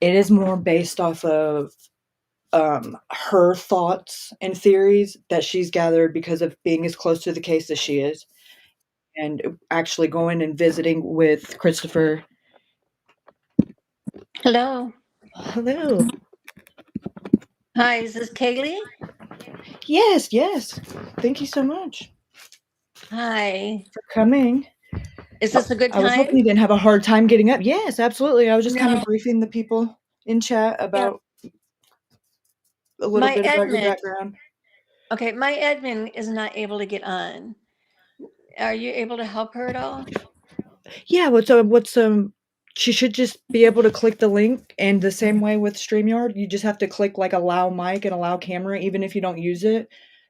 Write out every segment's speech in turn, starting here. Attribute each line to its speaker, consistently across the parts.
Speaker 1: it is more based off of her thoughts and theories that she's gathered because of being as close to the case as she is, and actually going and visiting with Christopher.
Speaker 2: Hello.
Speaker 1: Hello.
Speaker 2: Hi, is this Kaylee?
Speaker 1: Yes, yes. Thank you so much
Speaker 2: Hi.
Speaker 1: for coming.
Speaker 2: Is this a good
Speaker 1: I was hoping
Speaker 2: time?
Speaker 1: you didn't have a hard time getting up. Yes, absolutely. I was just kind of
Speaker 2: No.
Speaker 1: briefing the people in chat
Speaker 2: Yeah.
Speaker 1: about a little
Speaker 2: My
Speaker 1: bit about your
Speaker 2: admin.
Speaker 1: background.
Speaker 2: Okay, my admin is not able to get on. Are you able to help her at all?
Speaker 1: Yeah, what's she should just be able to click the link, and the same way with StreamYard, you just have to click like allow mic and allow camera even if you don't use it,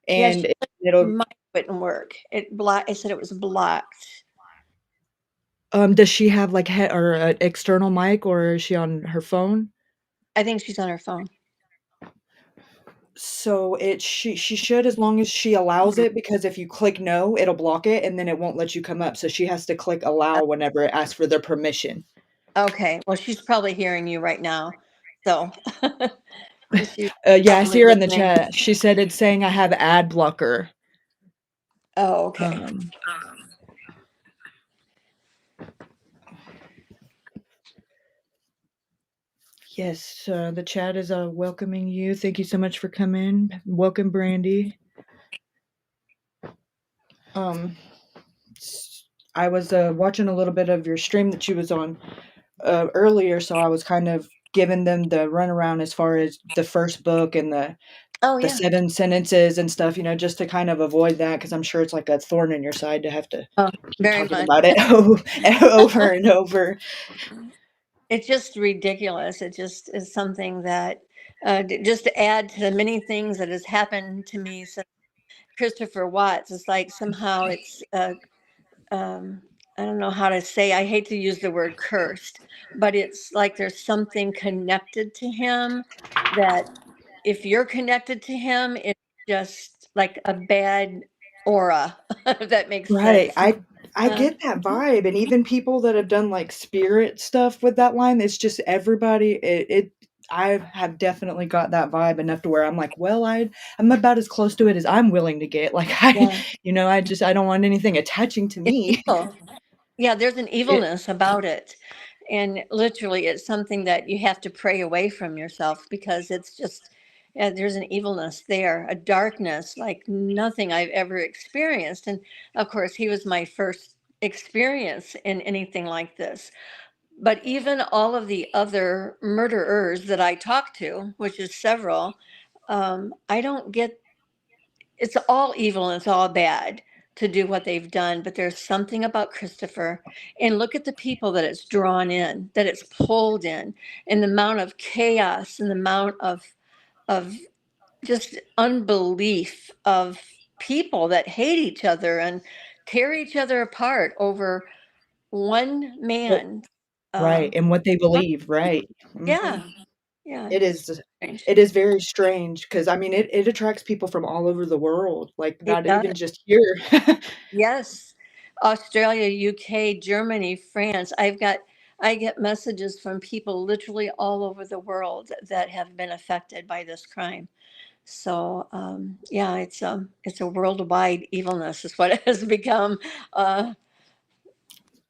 Speaker 2: Yeah,
Speaker 1: and
Speaker 2: she
Speaker 1: it'll
Speaker 2: mic wouldn't work. I said it was blocked.
Speaker 1: does she have like or an external mic, or is she on her phone?
Speaker 2: I think she's on her phone.
Speaker 1: So she should, as long as she allows it, because if you click no, it'll block it and then it won't let you come up. So she has to click allow whenever it asks for their permission.
Speaker 2: Okay, well, she's probably hearing you right now. So she's
Speaker 1: Yeah, I see
Speaker 2: probably
Speaker 1: her in the
Speaker 2: listening.
Speaker 1: chat. She said it's saying I have ad blocker.
Speaker 2: Oh, okay.
Speaker 1: Um, yes, the chat is welcoming you. Thank you so much for coming. Welcome, Brandy. Um, I was watching a little bit of your stream that you was on earlier, so I was kind of giving them the runaround as far as the first book and
Speaker 2: Oh,
Speaker 1: the
Speaker 2: yeah.
Speaker 1: 7 sentences and stuff, just to kind of avoid that, because I'm sure it's like a thorn in your side to have to
Speaker 2: Oh,
Speaker 1: keep
Speaker 2: very
Speaker 1: talking
Speaker 2: much.
Speaker 1: about it over and over.
Speaker 2: It's just ridiculous. It just is something that, just to add to the many things that has happened to me since Christopher Watts, it's like somehow it's, I don't know how to say, I hate to use the word cursed, but it's like there's something connected to him that if you're connected to him, it's just like a bad aura, if that makes
Speaker 1: Right.
Speaker 2: sense.
Speaker 1: I
Speaker 2: Uh,
Speaker 1: get that vibe, and even people that have done, like, spirit stuff with that line, it's just everybody I have definitely got that vibe enough to where I'm like, "Well, I'm about as close to it as I'm willing to get." Like,
Speaker 2: yeah,
Speaker 1: I don't want anything attaching to
Speaker 2: it's
Speaker 1: me.
Speaker 2: evil. Yeah, there's an
Speaker 1: It
Speaker 2: evilness about it. And literally, it's something that you have to pray away from yourself because it's just, yeah, there's an evilness there, a darkness like nothing I've ever experienced. And of course, he was my first experience in anything like this. But even all of the other murderers that I talked to, which is several, I don't get, it's all evil and it's all bad to do what they've done, but there's something about Christopher, and look at the people that it's drawn in, that it's pulled in, and the amount of chaos and the amount of just unbelief of people that hate each other and tear each other apart over one
Speaker 1: What
Speaker 2: man.
Speaker 1: Right,
Speaker 2: uh
Speaker 1: and what they believe, right.
Speaker 2: yeah,
Speaker 1: Mhm.
Speaker 2: yeah,
Speaker 1: It
Speaker 2: it's
Speaker 1: is
Speaker 2: strange.
Speaker 1: it is very strange because, I mean, it attracts people from all over the world, like,
Speaker 2: It
Speaker 1: not
Speaker 2: does.
Speaker 1: even just here.
Speaker 2: Yes, Australia, UK, Germany, France. I get messages from people literally all over the world that have been affected by this crime. So yeah, it's a worldwide evilness is what it has become. Uh,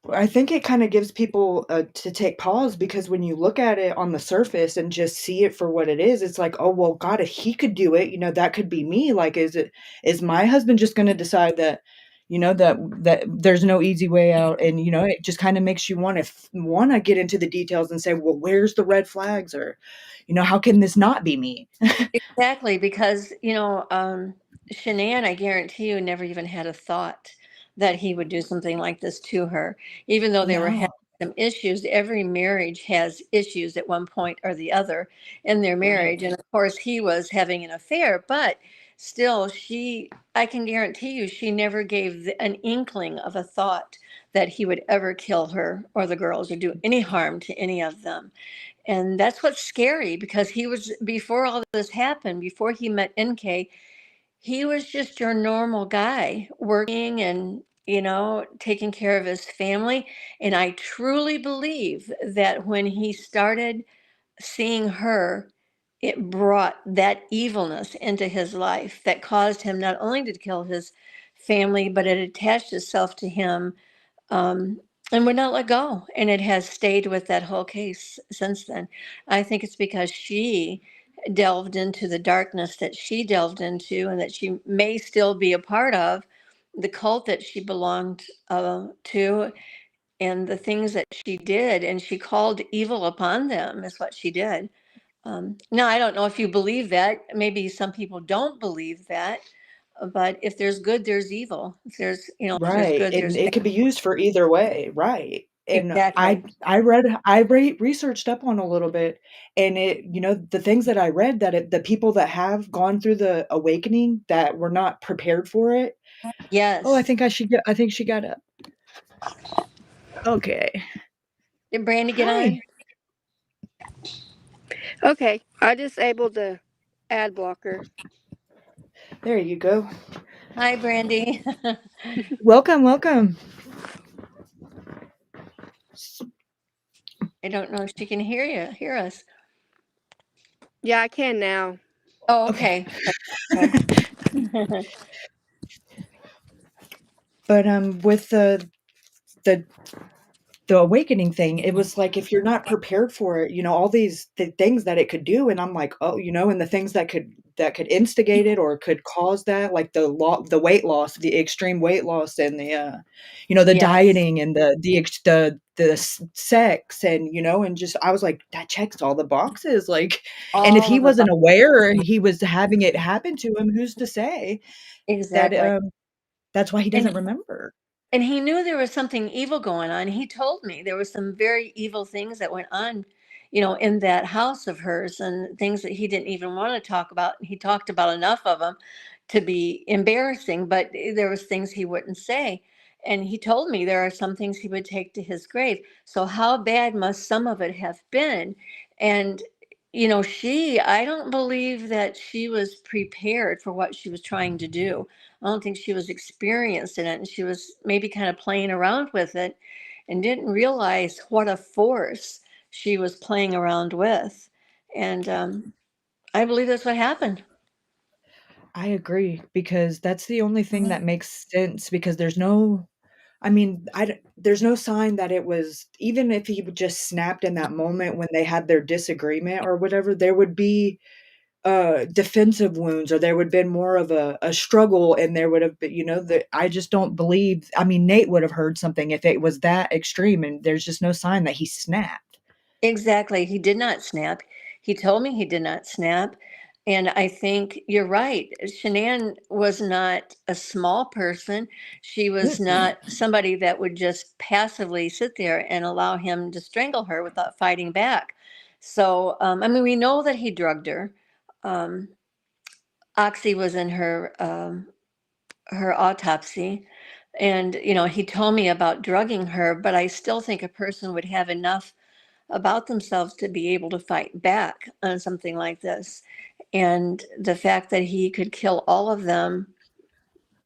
Speaker 1: I think it kinda gives people, to take pause, because when you look at it on the surface and just see it for what it is, it's like, "Oh, well, God, if he could do it, that could be me." Like, is my husband just gonna decide that, that there's no easy way out? And, it just kinda makes you wanna get into the details and say, "Well, where's the red flags?" Or, "How can this not be me?"
Speaker 2: exactly, because Shanann, I guarantee you, never even had a thought that he would do something like this to her, even though they were having
Speaker 1: No.
Speaker 2: some issues. Every marriage has issues at one point or the other in their
Speaker 1: Right.
Speaker 2: marriage. And of course, he was having an affair, but still, I can guarantee you, she never gave an inkling of a thought that he would ever kill her or the girls or do any harm to any of them. And that's what's scary because he was, before all this happened, before he met NK, he was just your normal guy working and, taking care of his family. And I truly believe that when he started seeing her, it brought that evilness into his life that caused him not only to kill his family, but it attached itself to him, um, and would not let go. And it has stayed with that whole case since then. I think it's because she delved into the darkness that she delved into and that she may still be a part of, the cult that she belonged to, and the things that she did. And she called evil upon them, is what she did. Now, I don't know if you believe that. Maybe some people don't believe that. But if there's good, there's evil. If there's
Speaker 1: Right,
Speaker 2: good,
Speaker 1: and
Speaker 2: there's
Speaker 1: it
Speaker 2: bad.
Speaker 1: could be used for either way, right, and
Speaker 2: Exactly.
Speaker 1: I researched up on a little bit, and the things that I read that the people that have gone through the awakening that were not prepared for it. Oh,
Speaker 2: Yes.
Speaker 1: I think she got up. Okay.
Speaker 2: Did Brandy get
Speaker 1: Hi.
Speaker 2: on?
Speaker 3: Okay, I disabled the ad blocker.
Speaker 1: There you go.
Speaker 2: Hi, Brandy.
Speaker 1: Welcome, welcome.
Speaker 2: I don't know if she can hear us.
Speaker 3: Yeah, I can now.
Speaker 2: Oh,
Speaker 1: Okay.
Speaker 2: okay. Okay.
Speaker 1: But, with the the awakening thing, it was like if you're not prepared for it, all these things that it could do, and I'm like, oh, and the things that could instigate it or could cause that, like the weight loss, the extreme weight loss, and the
Speaker 2: Yes,
Speaker 1: dieting and sex, and and just I was like, that checks all the boxes, like, and if
Speaker 2: all
Speaker 1: he
Speaker 2: of the
Speaker 1: wasn't aware he was having it happen to him, who's to say that
Speaker 2: exactly.
Speaker 1: that's why he
Speaker 2: And
Speaker 1: doesn't remember.
Speaker 2: And he knew there was something evil going on. He told me there were some very evil things that went on, in that house of hers, and things that he didn't even want to talk about. He talked about enough of them to be embarrassing, but there was things he wouldn't say. And he told me there are some things he would take to his grave. So how bad must some of it have been? And I don't believe that she was prepared for what she was trying to do. I don't think she was experienced in it, and she was maybe kind of playing around with it and didn't realize what a force she was playing around with. And I believe that's what happened.
Speaker 1: I agree, because that's the only thing that makes sense, because there's no I mean, there's no sign that it was, even if he would just snapped in that moment when they had their disagreement or whatever, there would be, defensive wounds, or there would have been more of a struggle, and there would have been, that I just don't believe. I mean, Nate would have heard something if it was that extreme, and there's just no sign that he snapped.
Speaker 2: Exactly. He did not snap. He told me he did not snap. And I think you're right. Shanann was not a small person. She was
Speaker 1: Mm-mm.
Speaker 2: not somebody that would just passively sit there and allow him to strangle her without fighting back. So, I mean, we know that he drugged her. Um, Oxy was in her autopsy, and he told me about drugging her. But I still think a person would have enough about themselves to be able to fight back on something like this. And the fact that he could kill all of them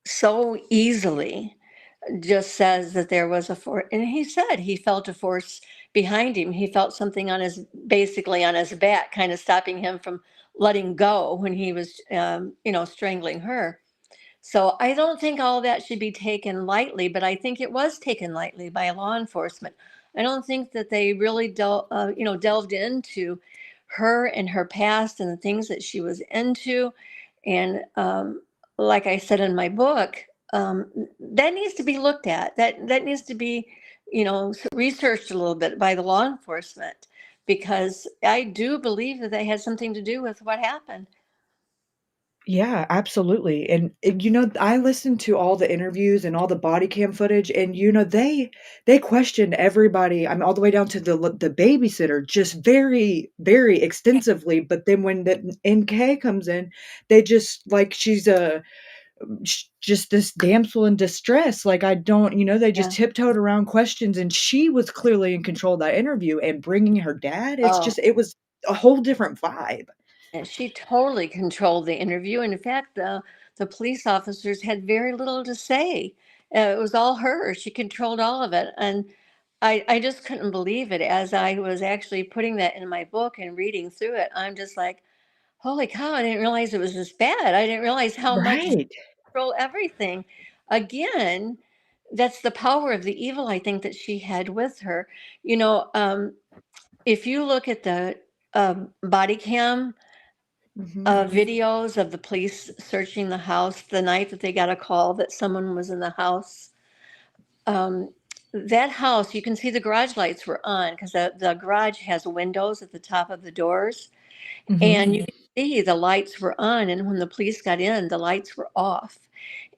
Speaker 2: so easily just says that there was a force. And he said he felt a force behind him. He felt something basically on his back, kind of stopping him from letting go when he was, strangling her. So I don't think all that should be taken lightly, but I think it was taken lightly by law enforcement. I don't think that they really delved into her and her past and the things that she was into. And like I said in my book, that needs to be looked at. That needs to be, researched a little bit by the law enforcement, because I do believe that they had something to do with what happened.
Speaker 1: Yeah, absolutely, and, I listened to all the interviews and all the body cam footage, and, they questioned everybody, I mean, all the way down to the babysitter, just very, very extensively, but then when the NK comes in, they just like she's a just this damsel in distress, like, I don't they just
Speaker 2: Yeah.
Speaker 1: tiptoed around questions, and she was clearly in control of that interview, and bringing her dad,
Speaker 2: Oh,
Speaker 1: it was a whole different vibe.
Speaker 2: and she totally controlled the interview. And in fact, the police officers had very little to say. It was all her. She controlled all of it. And I just couldn't believe it as I was actually putting that in my book and reading through it. I'm just like, holy cow, I didn't realize it was this bad. I didn't realize how much they
Speaker 1: Right.
Speaker 2: control everything. Again, that's the power of the evil I think that she had with her. You know, if you look at the body cam
Speaker 1: Mhm.
Speaker 2: videos of the police searching the house the night that they got a call that someone was in the house, um, that house, you can see the garage lights were on because the garage has windows at the top of the doors.
Speaker 1: Mhm.
Speaker 2: And you can see the lights were on. And when the police got in, the lights were off.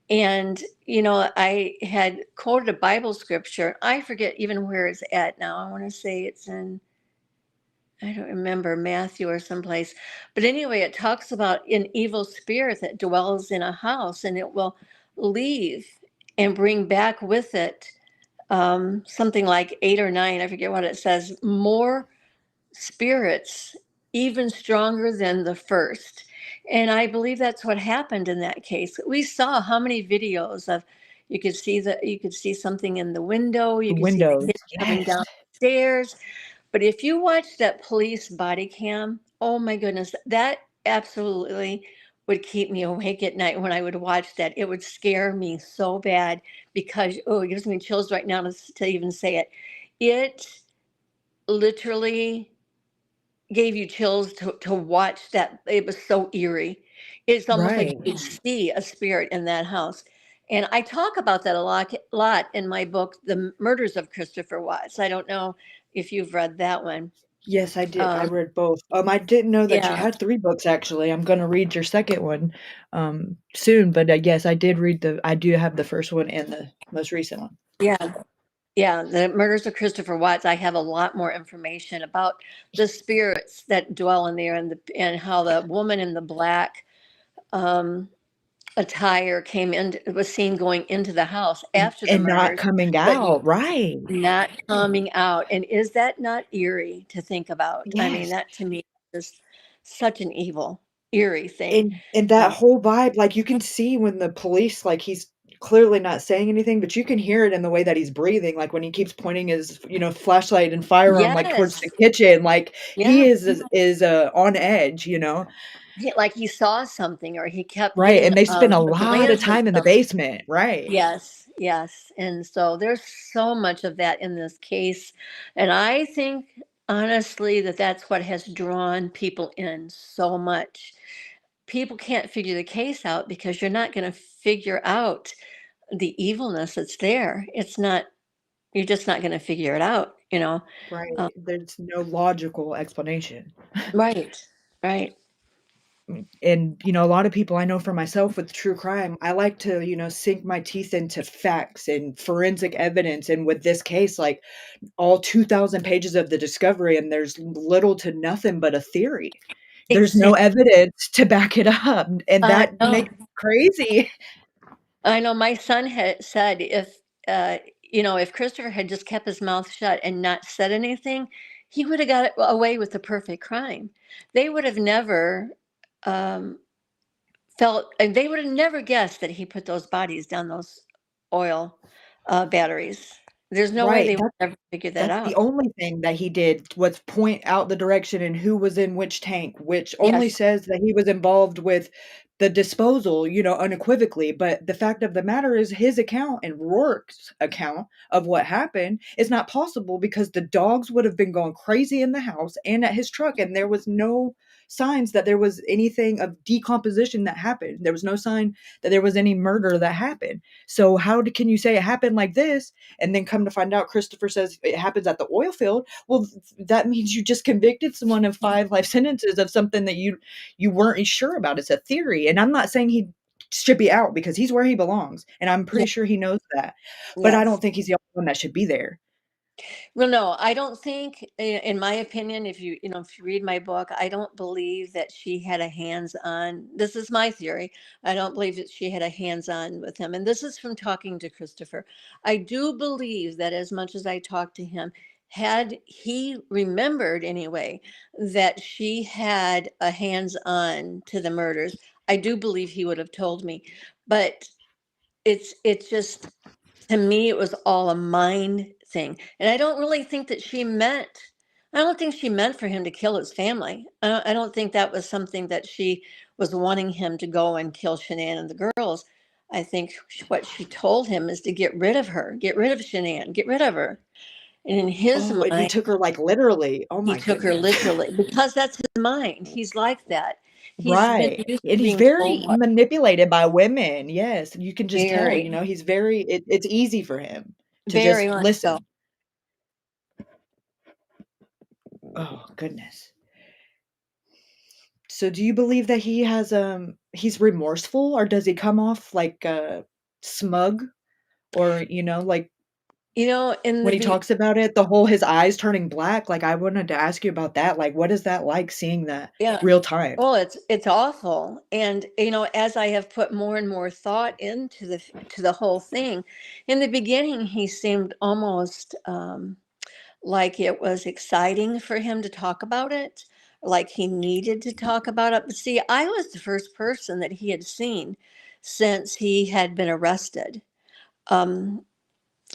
Speaker 2: And, you know, I had quoted a Bible scripture. I forget even where it's at now. I want to say it's in, I don't remember, Matthew or someplace. But anyway, it talks about an evil spirit that dwells in a house and it will leave and bring back with it something like 8 or 9, I forget what it says, more spirits even stronger than the first. And I believe that's what happened in that case. We saw how many videos of you could see something in the window,
Speaker 1: The
Speaker 2: you could see the
Speaker 1: windows,
Speaker 2: kids coming
Speaker 1: yes.
Speaker 2: downstairs. But if you watch that police body cam, oh my goodness, that absolutely would keep me awake at night when I would watch that. It would scare me so bad because oh, it gives me chills right now to even say it. It literally gave you chills to watch that. It was so eerie. It's almost like
Speaker 1: Right.
Speaker 2: you could see a spirit in that house. And I talk about that a lot in my book, The Murders of Christopher Watts. I don't know if you've read that one.
Speaker 1: Yes, I did. I
Speaker 2: Um,
Speaker 1: read both. I didn't know that you
Speaker 2: yeah,
Speaker 1: had 3 books, actually. I'm gonna read your second one, soon, but, yes, I do have the first one and the most recent one.
Speaker 2: yeah, yeah. The Murders of Christopher Watts. I have a lot more information about the spirits that dwell in there and how the woman in the black um, attire came in, was seen going into the house after the
Speaker 1: And not
Speaker 2: murders,
Speaker 1: coming
Speaker 2: but
Speaker 1: out, right.
Speaker 2: not coming out. And is that not eerie to think about? I mean,
Speaker 1: Yes.
Speaker 2: that to me is such an evil, eerie thing.
Speaker 1: And that
Speaker 2: Uh,
Speaker 1: whole vibe, like, you can see when the police like, he's clearly not saying anything, but you can hear it in the way that he's breathing, like, when he keeps pointing his, flashlight and firearm, like, towards the
Speaker 2: yes,
Speaker 1: kitchen, like, he
Speaker 2: yeah.
Speaker 1: is on edge, you know?
Speaker 2: Like he saw something, or he kept
Speaker 1: Right,
Speaker 2: getting
Speaker 1: and they spend a
Speaker 2: a
Speaker 1: lot of
Speaker 2: glance of
Speaker 1: time in the
Speaker 2: something.
Speaker 1: basement, right.
Speaker 2: Yes, yes. And so there's so much of that in this case. And I think, honestly, that that's what has drawn people in so much. People can't figure the case out because you're not going to figure out the evilness that's there. It's not, you're just not going to figure it out, you know?
Speaker 1: Right,
Speaker 2: Um,
Speaker 1: there's no logical explanation.
Speaker 2: right, right.
Speaker 1: And, a lot of people I know for myself with true crime, I like to, sink my teeth into facts and forensic evidence, and with this case, like, all 2,000 pages of the discovery, and there's little to nothing but a theory. There's no
Speaker 2: Exactly.
Speaker 1: evidence to back it up, and
Speaker 2: I
Speaker 1: that
Speaker 2: know.
Speaker 1: makes it crazy.
Speaker 2: I know my son had said if Christopher had just kept his mouth shut and not said anything, he would have got away with the perfect crime. They would have never um, and they would have never guessed that he put those bodies down those oil batteries. There's no way
Speaker 1: Right,
Speaker 2: they would ever figure that
Speaker 1: that's the
Speaker 2: out.
Speaker 1: only thing that he did was point out the direction and who was in which tank, which only
Speaker 2: Yes,
Speaker 1: says that he was involved with the disposal, unequivocally, but the fact of the matter is his account and Rourke's account of what happened is not possible because the dogs would have been going crazy in the house and at his truck, and there was no signs that there was anything of decomposition that happened. There was no sign that there was any murder that happened. So can you say it happened like this and then come to find out Christopher says it happens at the oil field? Well, that means you just convicted someone of 5 life sentences of something that you weren't sure about. It's a theory, and I'm not saying he should be out because he's where he belongs, and I'm
Speaker 2: yeah,
Speaker 1: pretty sure he knows that, but I
Speaker 2: yes.
Speaker 1: don't think he's the only one that should be there.
Speaker 2: Well, no, I don't think, in my opinion, if you read my book, I don't believe that she had a hands-on. This is my theory. I don't believe that she had a hands-on with him. And this is from talking to Christopher. I do believe that as much as I talked to him, had he remembered anyway that she had a hands-on to the murders, I do believe he would have told me. But it's just To me, it was all a mind thing. And I don't really think that I don't think she meant for him to kill his family. I don't think that was something that she was wanting him to go and kill Shanann and the girls. I think what she told him is to get rid of her, get rid of Shanann, get rid of her. And in his
Speaker 1: Oh, and he
Speaker 2: mind,
Speaker 1: took her, like, literally. Oh
Speaker 2: he
Speaker 1: my
Speaker 2: took her
Speaker 1: goodness.
Speaker 2: literally because that's his mind. He's like that. He's been
Speaker 1: Right,
Speaker 2: used to
Speaker 1: and he's
Speaker 2: being told
Speaker 1: very
Speaker 2: what
Speaker 1: manipulated by women, yes, you can just tell,
Speaker 2: very,
Speaker 1: he's very it's easy for him to
Speaker 2: very
Speaker 1: just
Speaker 2: much so.
Speaker 1: listen. Oh, goodness. So do you believe that he's remorseful, or does he come off, like, smug? Or, like,
Speaker 2: In
Speaker 1: when
Speaker 2: the
Speaker 1: he talks about it, his eyes turning black, like, I wanted to ask you about that, like, what is that like seeing that
Speaker 2: Yeah.
Speaker 1: real time?
Speaker 2: Well, it's awful. And as I have put more and more thought into the whole thing, in the beginning he seemed almost like it was exciting for him to talk about it, like he needed to talk about it. But see, I was the first person that he had seen since he had been arrested. Um,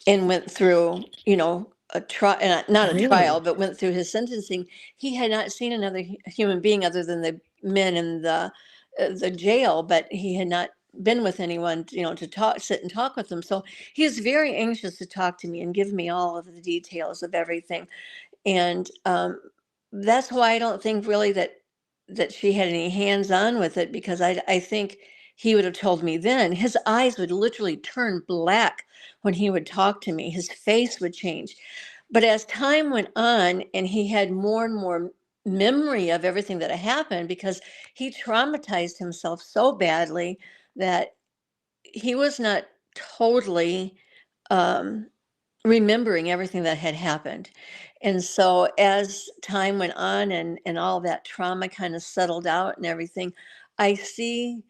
Speaker 2: and went through, a trial, not a trial,
Speaker 1: Really?
Speaker 2: but went through his sentencing. He had not seen another human being other than the men in the jail, but he had not been with anyone, to sit and talk with them. So he was very anxious to talk to me and give me all of the details of everything. And that's why I don't think really that she had any hands on with it, because I think he would have told me then. His eyes would literally turn black when he would talk to me. His face would change. But as time went on and he had more and more memory of everything that had happened, because he traumatized himself so badly that he was not totally um, remembering everything that had happened. And so as time went on and all that trauma kind of settled out and everything, I see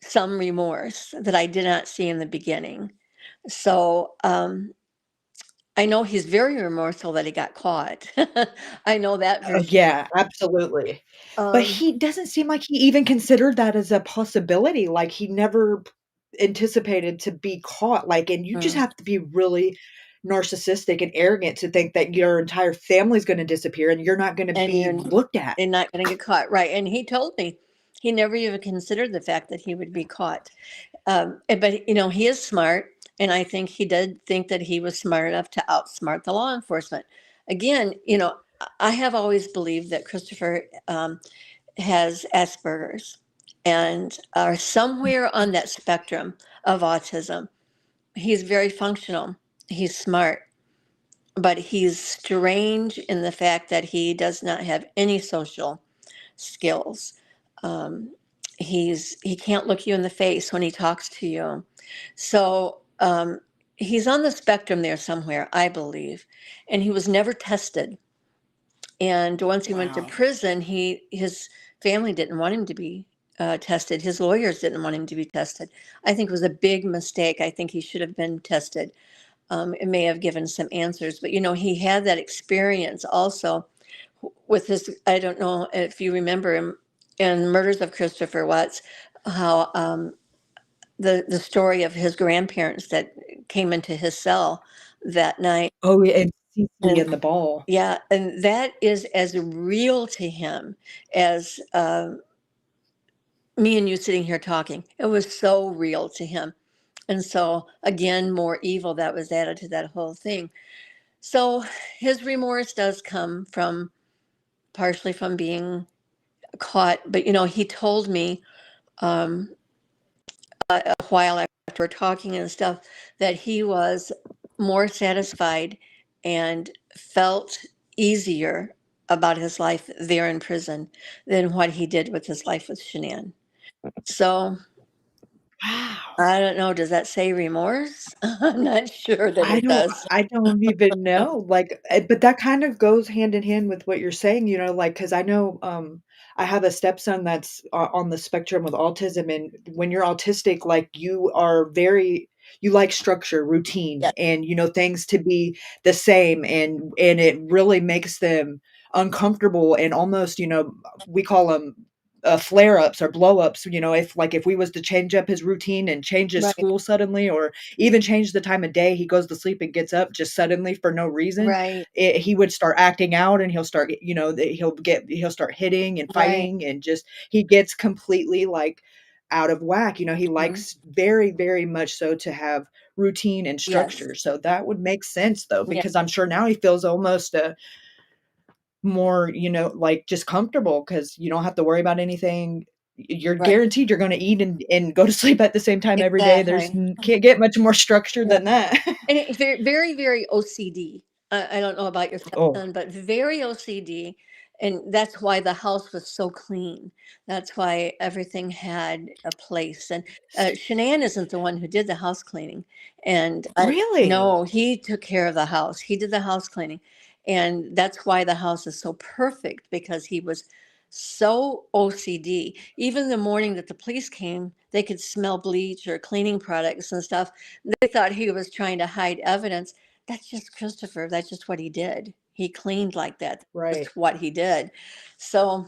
Speaker 2: some remorse that I did not see in the beginning. So I know he's very remorseful that he got caught. I know that for
Speaker 1: Oh,
Speaker 2: sure.
Speaker 1: yeah, absolutely. But
Speaker 2: Um,
Speaker 1: he doesn't seem like he even considered that as a possibility, like, he never anticipated to be caught, like, and you just
Speaker 2: mm,
Speaker 1: have to be really narcissistic and arrogant to think that your entire family's gonna disappear and you're not gonna
Speaker 2: and
Speaker 1: be looked at.
Speaker 2: you're not going to get caught, right? And he told me he never even considered the fact that he would be caught. But he is smart, and I think he did think that he was smart enough to outsmart the law enforcement. Again, I have always believed that Christopher has Asperger's and are somewhere on that spectrum of autism. He's very functional. He's smart, but he's strange in the fact that he does not have any social skills. Um, he can't look you in the face when he talks to you. So he's on the spectrum there somewhere, I believe. And he was never tested. And once he went to
Speaker 1: Wow.
Speaker 2: prison, his family didn't want him to be tested. His lawyers didn't want him to be tested. I think it was a big mistake. I think he should have been tested. It may have given some answers, but he had that experience also with his. I don't know if you remember him in Murders of Christopher Watts, how the story of his grandparents that came into his cell that night.
Speaker 1: Oh, yeah, and Cece
Speaker 2: And
Speaker 1: and the ball.
Speaker 2: yeah, and that is as real to him as me and you sitting here talking. It was so real to him. And so, again, more evil that was added to that whole thing. So, his remorse does come from partially from being caught. But, he told me um, a while after we're talking and stuff that he was more satisfied and felt easier about his life there in prison than what he did with his life with Shanann. So
Speaker 1: Wow.
Speaker 2: I don't know. Does that say remorse? I'm not sure that it does.
Speaker 1: I don't even know, like, but that kind of goes hand in hand with what you're saying, like, because I know, I have a stepson that's on the spectrum with autism, and when you're autistic, like, you like structure, routine,
Speaker 2: Yeah.
Speaker 1: and, things to be the same, and it really makes them uncomfortable and almost, we call them flare-ups or blow-ups, if we was to change up his routine and change his
Speaker 2: Right.
Speaker 1: school suddenly, or even change the time of day he goes to sleep and gets up just suddenly for no reason,
Speaker 2: Right.
Speaker 1: he would start acting out, and he'll start, he'll start hitting and
Speaker 2: Right.
Speaker 1: fighting, and just he gets completely, like, out of whack. He
Speaker 2: Mhm.
Speaker 1: likes very, very much so to have routine and
Speaker 2: Yes.
Speaker 1: structure, so that would make sense, though,
Speaker 2: Yeah.
Speaker 1: because I'm sure now he feels almost, more, like, just comfortable, because you don't have to worry about anything. You're
Speaker 2: Right.
Speaker 1: guaranteed you're gonna eat and go to sleep at the same time every day. There's
Speaker 2: Exactly.
Speaker 1: n can't get much more structure
Speaker 2: Right.
Speaker 1: than that.
Speaker 2: And very, very, very OCD. I don't know about your
Speaker 1: Oh,
Speaker 2: stepson, but very OCD. And that's why the house was so clean. That's why everything had a place. And Shanann isn't the one who did the house cleaning. And
Speaker 1: really?
Speaker 2: no, he took care of the house. He did the house cleaning. And that's why the house is so perfect, because he was so OCD. Even the morning that the police came, they could smell bleach or cleaning products and stuff. They thought he was trying to hide evidence. That's just Christopher. That's just what he did. He cleaned like that. That's
Speaker 1: Right,
Speaker 2: just what he did. So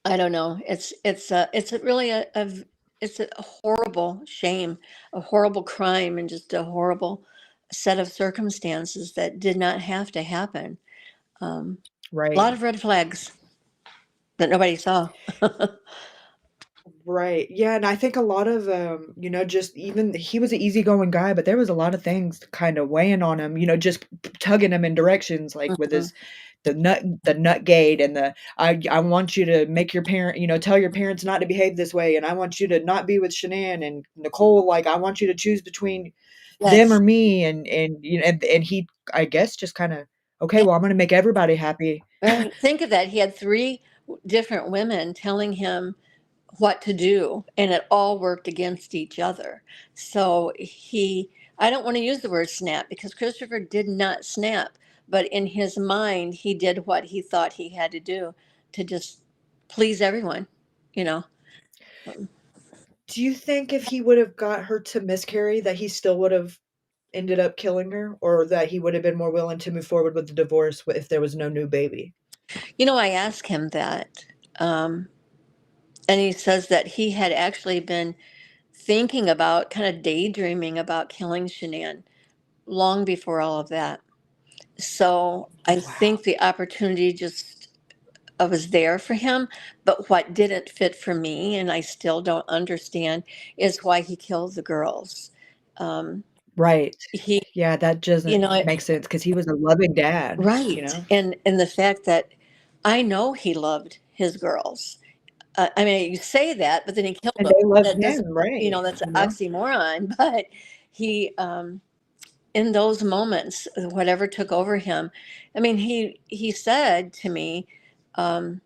Speaker 2: I don't know. It's a really it's a horrible shame, a horrible crime, and just a horrible set of circumstances that did not have to happen. Um, a
Speaker 1: right.
Speaker 2: lot of red flags that nobody saw.
Speaker 1: Right. Yeah, and I think a lot of, just even he was an easygoing guy, but there was a lot of things kind of weighing on him, just tugging him in directions, like with
Speaker 2: Mhm.
Speaker 1: his the nut gate, and I want you to make your parent, tell your parents not to behave this way, and I want you to not be with Shanann and Nicole, like I want you to choose between them or
Speaker 2: Yes.
Speaker 1: me, and he, I guess, just kind of, okay,
Speaker 2: Yeah.
Speaker 1: well, I'm going to make everybody happy.
Speaker 2: Right. Think of that. He had three different women telling him what to do, and it all worked against each other. So I don't want to use the word snap, because Christopher did not snap, but in his mind he did what he thought he had to do to just please everyone, you know. Um,
Speaker 1: Do you think if he would have got her to miscarry that he still would have ended up killing her, or that he would have been more willing to move forward with the divorce if there was no new baby?
Speaker 2: I asked him that, um, and he says that he had actually been thinking about, kind of daydreaming about killing Shanann long before all of that. So I
Speaker 1: Wow.
Speaker 2: think the opportunity just was there for him. But what didn't fit for me, and I still don't understand, is why he killed the girls. Um,
Speaker 1: Right.
Speaker 2: he,
Speaker 1: Yeah, that
Speaker 2: you
Speaker 1: doesn't
Speaker 2: know,
Speaker 1: make sense because he was a loving dad, you
Speaker 2: right,
Speaker 1: know?
Speaker 2: and the fact that I know he loved his girls. I mean, you say that, but then he killed
Speaker 1: And
Speaker 2: them.
Speaker 1: they loved
Speaker 2: That doesn't,
Speaker 1: him, right,
Speaker 2: that's an
Speaker 1: you know?
Speaker 2: oxymoron. But he, in those moments, whatever took over him, I mean, he said to me, um,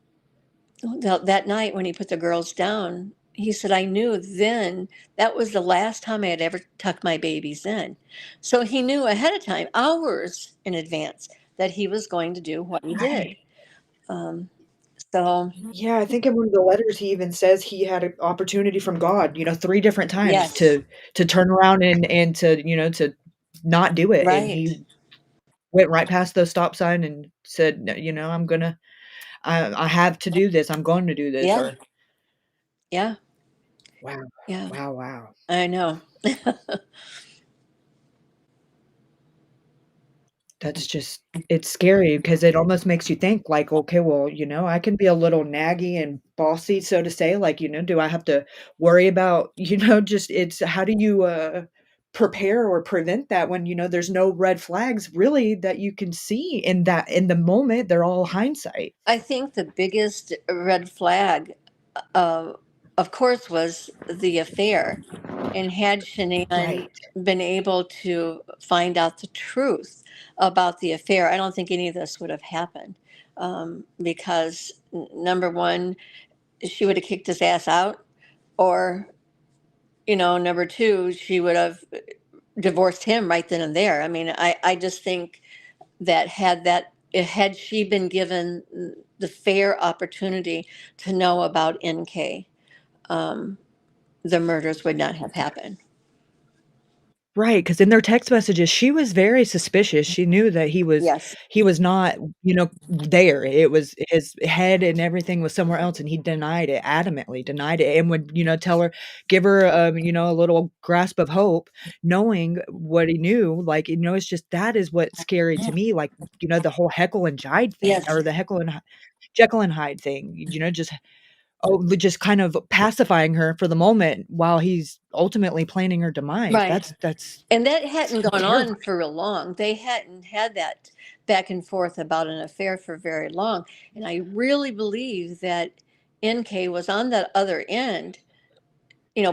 Speaker 2: that night when he put the girls down, he said, I knew then that was the last time I had ever tucked my babies in. So he knew ahead of time, hours in advance, that he was going to do what he
Speaker 1: Right.
Speaker 2: did. Um, so,
Speaker 1: Yeah, I think in one of the letters he even says he had an opportunity from God, 3 different times
Speaker 2: yes,
Speaker 1: to turn around and to not do it, and
Speaker 2: right.
Speaker 1: he went right past the stop sign and said, "No, I have to do this, I'm going to do this,"
Speaker 2: Yeah,
Speaker 1: or
Speaker 2: yeah,
Speaker 1: wow,
Speaker 2: yeah,
Speaker 1: wow, wow.
Speaker 2: I know.
Speaker 1: That's just it's scary because it almost makes you think like, "Okay, well, I can be a little naggy and bossy, so to say, like, do I have to worry about, just it's how do you, prepare or prevent that when, there's no red flags really that you can see in the moment, they're all hindsight."
Speaker 2: I think the biggest red flag, uh, of course, was the affair. And had Shanann
Speaker 1: Right,
Speaker 2: been able to find out the truth about the affair, I don't think any of this would have happened. Because number one, she would have kicked his ass out, or, number two, she would have divorced him right then and there. I mean, I just think that had she been given the fair opportunity to know about NK, um, the murders would not have happened.
Speaker 1: Right, because in their text messages, she was very suspicious. She knew that
Speaker 2: Yes.
Speaker 1: he was not, there. It was his head and everything was somewhere else, and he denied it, adamantly denied it, and would, tell her give her, a little grasp of hope, knowing what he knew, like, it's just that is what's scary to me, like, the whole Heckle and Hyde thing,
Speaker 2: Yes.
Speaker 1: or the Jekyll and Hyde thing, just kind of pacifying her for the moment while he's ultimately planning her demise.
Speaker 2: Right.
Speaker 1: That's
Speaker 2: And that hadn't gone on
Speaker 1: terrifying.
Speaker 2: for real long. They hadn't had that back and forth about an affair for very long. And I really believe that NK was on that other end,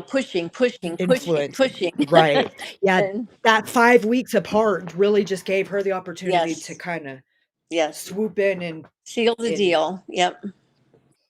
Speaker 2: pushing, pushing, pushing,
Speaker 1: Influencing.
Speaker 2: pushing.
Speaker 1: Right. Yeah,
Speaker 2: And
Speaker 1: that 5 weeks apart really just gave her the opportunity to
Speaker 2: yes,
Speaker 1: kinda
Speaker 2: yes.
Speaker 1: swoop in and
Speaker 2: Seal the
Speaker 1: and
Speaker 2: deal. Yep.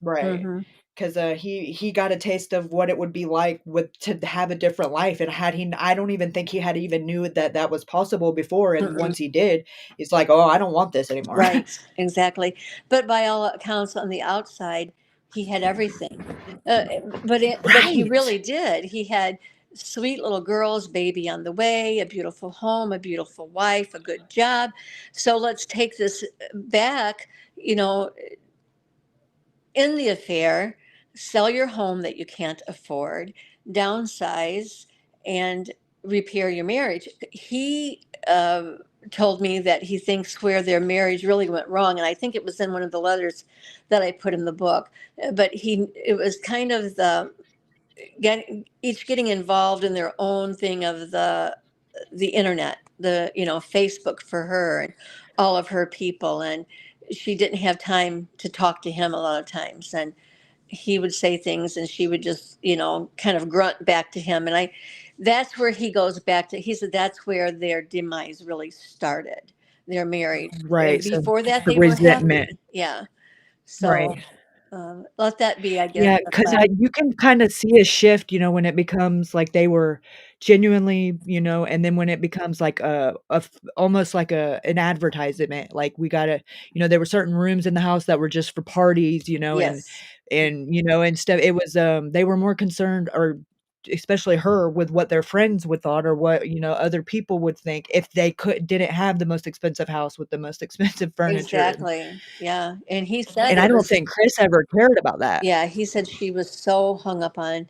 Speaker 1: right.
Speaker 2: Hmm.
Speaker 1: 'Cause, he got a taste of what it would be like with to have a different life, and had he I don't even think he had even knew that that was possible before, and
Speaker 2: Mm-mm.
Speaker 1: once he did, he's like, "Oh, I don't want this anymore."
Speaker 2: Right, exactly. But by all accounts, on the outside, he had everything. But he
Speaker 1: Right.
Speaker 2: really did. He had sweet little girls, baby on the way, a beautiful home, a beautiful wife, a good job. So let's take this back. You know, in the affair, sell your home that you can't afford, downsize, and repair your marriage. He told me that he thinks where their marriage really went wrong, and I think it was in one of the letters that I put in the book. But it was kind of the getting involved in their own thing of the internet, the Facebook for her and all of her people, and she didn't have time to talk to him a lot of times, and he would say things and she would just kind of grunt back to him, and I that's where he goes back to. He said that's where their demise really started, their marriage.
Speaker 1: Right, so
Speaker 2: Before that
Speaker 1: the
Speaker 2: they were
Speaker 1: resentment.
Speaker 2: happy. Yeah. So
Speaker 1: Right.
Speaker 2: let that be, I guess,
Speaker 1: Yeah,
Speaker 2: the
Speaker 1: 'cause,
Speaker 2: class.
Speaker 1: you can kinda see a shift, when it becomes like they were genuinely, and then when it becomes like a f almost like an advertisement, like, we gotta there were certain rooms in the house that were just for parties,
Speaker 2: Yes,
Speaker 1: and stuff. It was, they were more concerned, or especially her, with what their friends would thought, or what, other people would think if they didn't have the most expensive house with the most expensive furniture,
Speaker 2: exactly. Yeah, and he said
Speaker 1: and I
Speaker 2: it
Speaker 1: don't
Speaker 2: was.
Speaker 1: think Chris ever cared about that.
Speaker 2: Yeah, he said she was so hung up on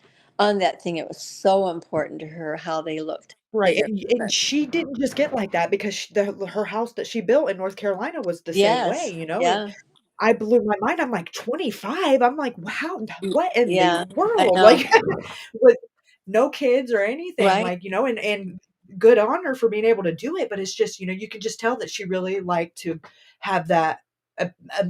Speaker 2: that thing. It was so important to her how they looked
Speaker 1: Right,
Speaker 2: together.
Speaker 1: and she didn't just get like that because her house that she built in North Carolina was the same way,
Speaker 2: Yes.
Speaker 1: and
Speaker 2: Yeah.
Speaker 1: I blew my mind. I'm like, 25? I'm like, "Wow, what in the
Speaker 2: Yeah. I
Speaker 1: world?"
Speaker 2: know.
Speaker 1: Like, with no kids or anything,
Speaker 2: Right.
Speaker 1: like, and good on her for being able to do it, but it's just, you can just tell that she really liked to have that,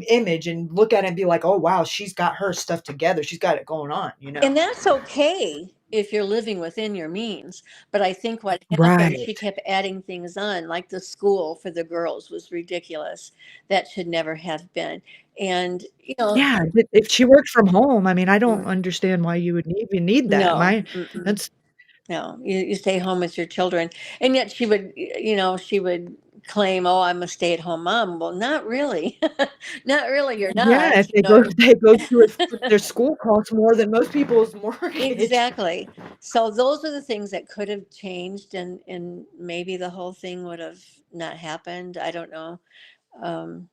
Speaker 1: image and look at it and be like, "Oh, wow, she's got her stuff together. She's got it going on?"
Speaker 2: And that's okay if you're living within your means. But I think what happened,
Speaker 1: Right.
Speaker 2: she kept adding things on, like the school for the girls was ridiculous. That should never have been. And,
Speaker 1: Yeah, if she worked from home, I mean, I don't
Speaker 2: mm,
Speaker 1: understand why you would even need that.
Speaker 2: no.
Speaker 1: My
Speaker 2: Mm-mm.
Speaker 1: that's
Speaker 2: No, you stay home with your children. And yet she would claim, "Oh, I'm a stay-at-home mom." Well, not really. Not really, you're
Speaker 1: yeah,
Speaker 2: not,
Speaker 1: if they go to it their school costs more than most people's mortgage.
Speaker 2: Exactly. So those are the things that could have changed, and maybe the whole thing would have not happened. I don't know. Um,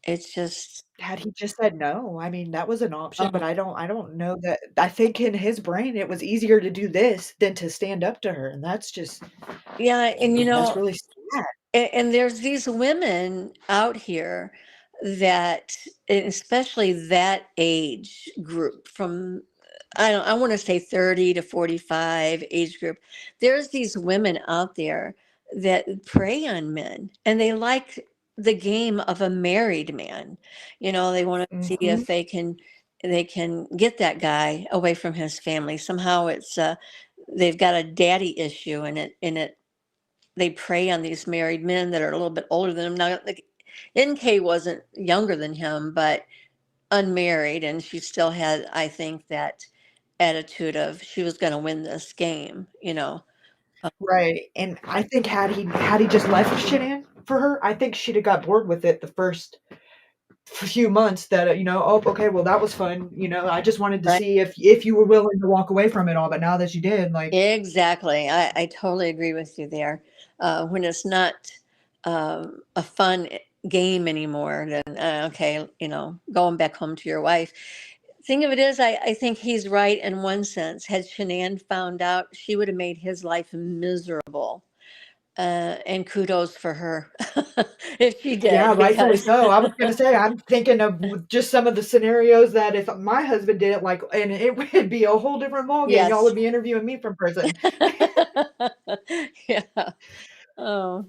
Speaker 2: it's just,
Speaker 1: Had he just said no, I mean, that was an option, but
Speaker 2: um,
Speaker 1: I don't know that I think in his brain, it was easier to do this than to stand up to her, and
Speaker 2: yeah, and
Speaker 1: that's really sad.
Speaker 2: and there's these women out here that, and especially that age group from, I want to say 30 to 45 age group. There's these women out there that prey on men, and they like the game of a married man. They want to see
Speaker 1: Mhm.
Speaker 2: if they can get that guy away from his family. Somehow they've got a daddy issue, and they prey on these married men that are a little bit older than him. Now, like, NK wasn't younger than him, but unmarried, and she still had, I think, that attitude of she was going to win this game.
Speaker 1: Right, and I think had he just left Shanann for her, I think she'd have got bored with it the first few months that, oh, okay, well, that was fun. I just wanted to
Speaker 2: Right.
Speaker 1: see if you were willing to walk away from it all. But now that you did, like,
Speaker 2: Exactly. I totally agree with you there. When it's not a fun game anymore, then okay, going back home to your wife. Thing of it is, I think he's right in one sense. Had Shanann found out, she would have made his life miserable. And kudos for her if she
Speaker 1: yeah,
Speaker 2: did,
Speaker 1: rightfully
Speaker 2: because
Speaker 1: so. I was gonna say, I'm thinking of just some of the scenarios that if my husband did it, like, and it would be a whole different ballgame. Y'all
Speaker 2: yes.
Speaker 1: would be interviewing me from prison.
Speaker 2: Yeah. Oh,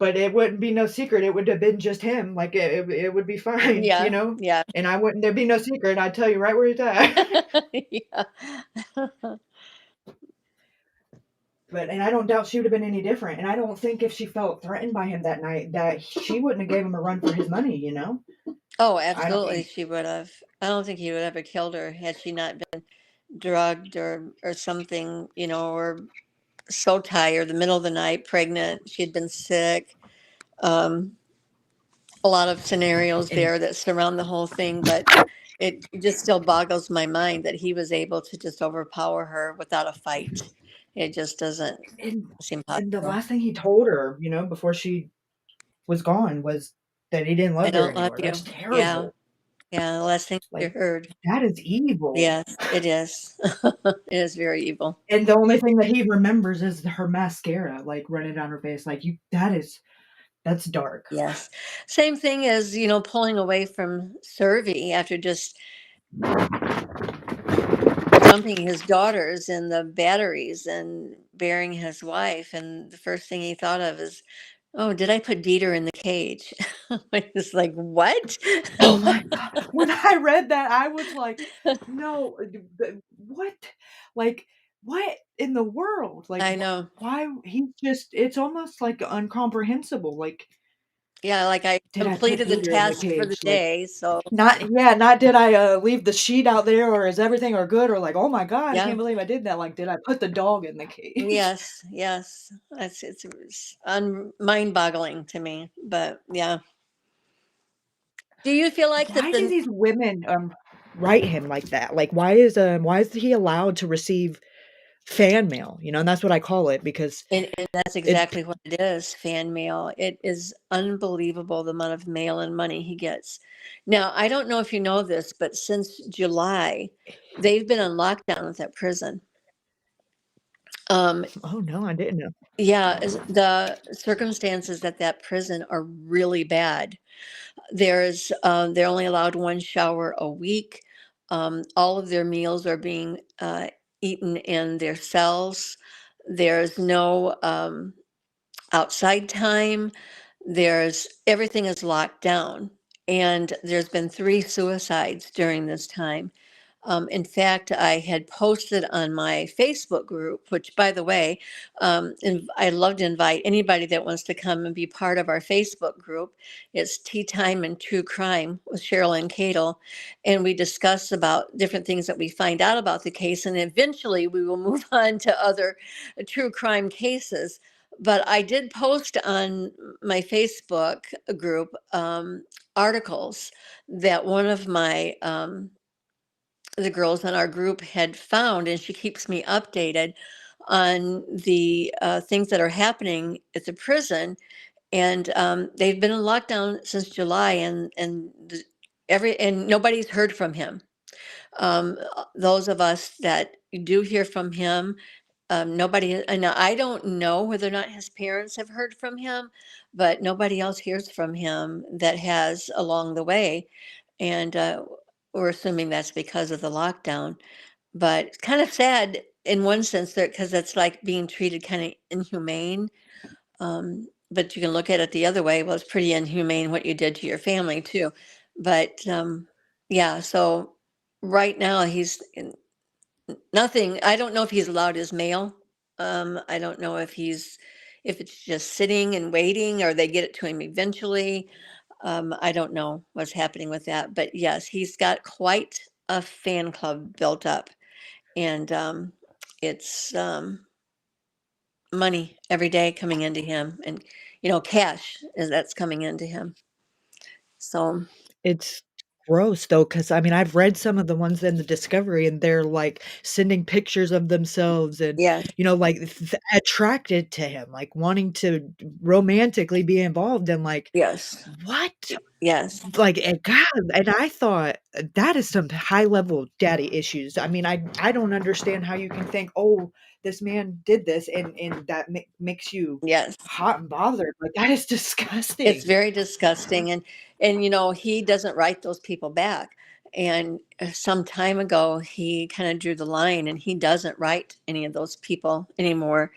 Speaker 1: But it wouldn't be no secret, it would have been just him, like, it would be fine,
Speaker 2: yeah, yeah.
Speaker 1: and I wouldn't there'd be no secret, I'd tell you right where he's at.
Speaker 2: Yeah.
Speaker 1: And I don't doubt she would have been any different, and I don't think if she felt threatened by him that night, that she wouldn't have gave him a run for his money.
Speaker 2: Oh,
Speaker 1: I don't
Speaker 2: absolutely, she would have. I don't think he would have ever killed her had she not been drugged or something, or so tired, the middle of the night, pregnant, she had been sick. Um, a lot of scenarios
Speaker 1: and
Speaker 2: there that surround the whole thing, but it just still boggles my mind that he was able to just overpower her without a fight. It just doesn't
Speaker 1: and
Speaker 2: seem
Speaker 1: and the
Speaker 2: possible.
Speaker 1: last thing he told her, before she was gone was that he didn't
Speaker 2: I
Speaker 1: love her
Speaker 2: don't love
Speaker 1: anymore. That's
Speaker 2: you. Yeah,
Speaker 1: terrible.
Speaker 2: yeah. The last thing you
Speaker 1: Like,
Speaker 2: heard.
Speaker 1: that is evil.
Speaker 2: Yes, it is. It is very evil.
Speaker 1: And the only thing that he remembers is her mascara, like, running down her face, like, that's dark.
Speaker 2: Yes. Same thing as, pulling away from Survey after just dumping his daughters in the batteries and burying his wife. And the first thing he thought of is, oh, did I put Dieter in the cage? It's like, what?
Speaker 1: Oh my god. When I read that, I was like, "No, what? Like, what in the world? Like,
Speaker 2: I know.
Speaker 1: why he's just it's almost, like, incomprehensible, like,
Speaker 2: Yeah, like I
Speaker 1: did I put
Speaker 2: completed the
Speaker 1: Dieter in the
Speaker 2: task for the
Speaker 1: cage? Like,
Speaker 2: day. So,
Speaker 1: not did I, leave the sheet out there or is everything or good or like, "Oh my god, I
Speaker 2: yeah.
Speaker 1: can't believe I did that." Like, did I put the dog in the cage?
Speaker 2: Yes, yes. It's mind-boggling to me, but yeah. Do you feel like that
Speaker 1: Why do
Speaker 2: the
Speaker 1: these women, write him like that? Like, why is he allowed to receive fan mail? And that's what I call it because
Speaker 2: and that's
Speaker 1: it
Speaker 2: exactly what it is, fan mail. It is unbelievable the amount of mail and money he gets. Now, I don't know if you know this, but since July, they've been on lockdown at that prison. Um,
Speaker 1: Oh, no, I didn't know.
Speaker 2: yeah, the circumstances at that prison are really bad. They're only allowed one shower a week. All of their meals are being eaten in their cells. There's no outside time. There's everything is locked down, and there's been 3 suicides during this time. In fact, I had posted on my Facebook group, which, by the way, I'd love to invite anybody that wants to come and be part of our Facebook group. It's Tea Time and True Crime with Cherlyn Cadle. And we discuss about different things that we find out about the case. And eventually we will move on to other true crime cases. But I did post on my Facebook group articles that one of my the girls in our group had found, and she keeps me updated on the things that are happening at the prison. And they've been in lockdown since July, and nobody's heard from him. Those of us that do hear from him, nobody. And I don't know whether or not his parents have heard from him, but nobody else hears from him that has along the way, and we're assuming that's because of the lockdown. But it's kind of sad in one sense that because it's like being treated kind of inhumane. But you can look at it the other way. Well, it's pretty inhumane what you did to your family too. But yeah, so right now nothing. I don't know if he's allowed his mail. I don't know if it's just sitting and waiting or they get it to him eventually. I don't know what's happening with that. But yes, he's got quite a fan club built up, and it's money every day coming into him, and cash is that's coming into him. So,
Speaker 1: It's gross though, because I mean, I've read some of the ones in the Discovery, and they're, like, sending pictures of themselves and,
Speaker 2: yes,
Speaker 1: like, attracted to him, like, wanting to romantically be involved, and, like,
Speaker 2: yes,
Speaker 1: what?
Speaker 2: yes,
Speaker 1: Like, and God, and I thought, that is some high level daddy issues. I mean, I don't understand how you can think, "Oh, this man did this," and that makes you
Speaker 2: yes.
Speaker 1: hot and bothered, like, that is
Speaker 2: It's
Speaker 1: disgusting.
Speaker 2: very disgusting, and, you know, he doesn't write those people back, and, some time ago, he kinda drew the line, and he doesn't write any of those people anymore.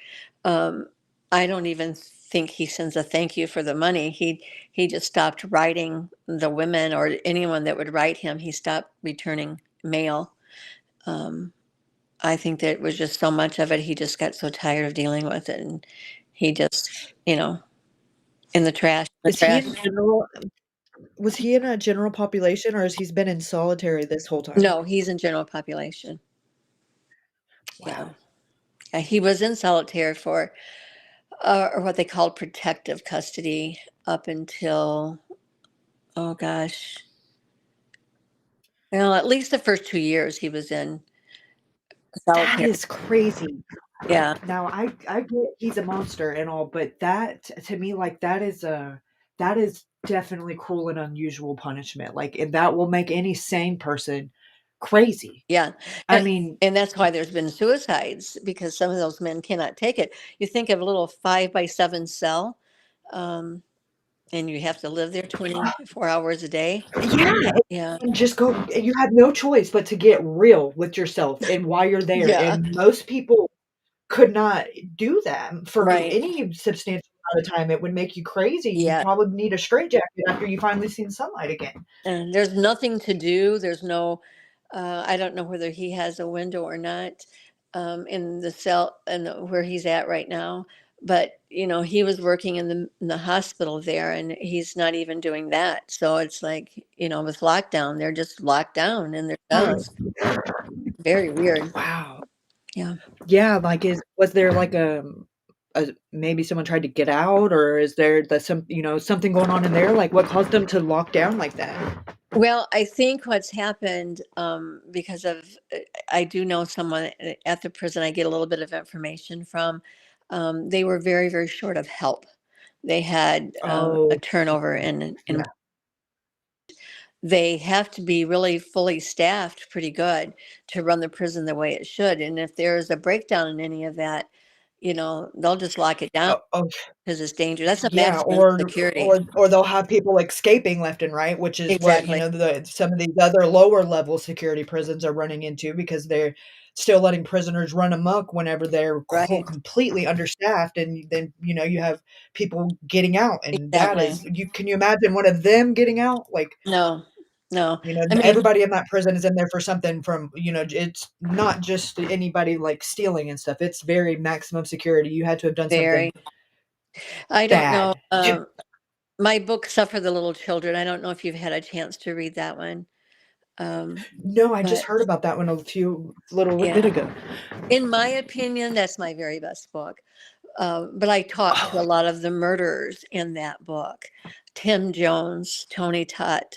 Speaker 2: Um, I don't even think he sends a thank you for the money. He just stopped writing the women or anyone that would write him. He stopped returning mail. Um, I think that it was just so much of it, he just got so tired of dealing with it, and he just, you know, in the
Speaker 1: Is he
Speaker 2: trash.
Speaker 1: in general Was he in a general population, or has he's been in solitary this whole time?
Speaker 2: No, he's in general population. Yeah.
Speaker 1: Wow.
Speaker 2: Yeah, he was in solitary for, or what they called protective custody up until, oh gosh, well, at least the first 2 years he was in
Speaker 1: That
Speaker 2: solitary.
Speaker 1: is crazy.
Speaker 2: Yeah.
Speaker 1: Now, I get he's a monster and all, but that to me, like, that is definitely cruel and unusual punishment, like, and that will make any sane person crazy.
Speaker 2: Yeah.
Speaker 1: I
Speaker 2: And
Speaker 1: mean,
Speaker 2: and that's why there's been suicides because some of those men cannot take it. You think of a little 5 by 7 cell, um, and you have to live there 24 hours a day.
Speaker 1: yeah,
Speaker 2: Yeah.
Speaker 1: and just go you have no choice but to get real with yourself and while you're there,
Speaker 2: Yeah.
Speaker 1: and most people could not do that for
Speaker 2: Right.
Speaker 1: any substantial amount of time. It would make you crazy. You'd
Speaker 2: Yeah.
Speaker 1: probably need a straitjacket after you finally seen sunlight again.
Speaker 2: And there's nothing to do. There's no, I don't know whether he has a window or not, in the cell and where he's at right now. But you know, he was working in the hospital there, and he's not even doing that. So it's like, you know, with lockdown, they're just locked down in their cells. Very weird.
Speaker 1: Wow.
Speaker 2: Yeah.
Speaker 1: Yeah, like, is was there, like, maybe someone tried to get out, or is there something going on in there? Like, what caused them to lock down like that?
Speaker 2: Well, I think what's happened, because of, I do know someone at the prison I get a little bit of information from. They were very, very short of help. They had, a
Speaker 1: Oh,
Speaker 2: turnover
Speaker 1: yeah.
Speaker 2: in they have to be really fully staffed pretty good to run the prison the way it should. And if there's a breakdown in any of that, you know, they'll just lock it down
Speaker 1: Oh,
Speaker 2: because it's dangerous. That's a
Speaker 1: yeah,
Speaker 2: maximum security.
Speaker 1: or they'll have people escaping left and right, which is what,
Speaker 2: Exactly.
Speaker 1: some of these other lower level security prisons are running into because they're still letting prisoners run amok whenever they're
Speaker 2: Right.
Speaker 1: completely understaffed, and then, you have people getting out, and that
Speaker 2: Exactly.
Speaker 1: is can you imagine one of them getting out? Like,
Speaker 2: No, no. I mean,
Speaker 1: everybody in that prison is in there for something from, it's not just anybody, like, stealing and stuff, it's very maximum security, you had to have done something
Speaker 2: very. I don't know.
Speaker 1: bad.
Speaker 2: My book, Suffer the Little Children. I don't know if you've had a chance to read that one.
Speaker 1: No, I just
Speaker 2: But
Speaker 1: heard about that one a few little bit
Speaker 2: yeah,
Speaker 1: ago.
Speaker 2: in my opinion, that's my very best book. But I talked to a
Speaker 1: Oh,
Speaker 2: lot of the murderers in that book. Tim Jones, Tony Tutt,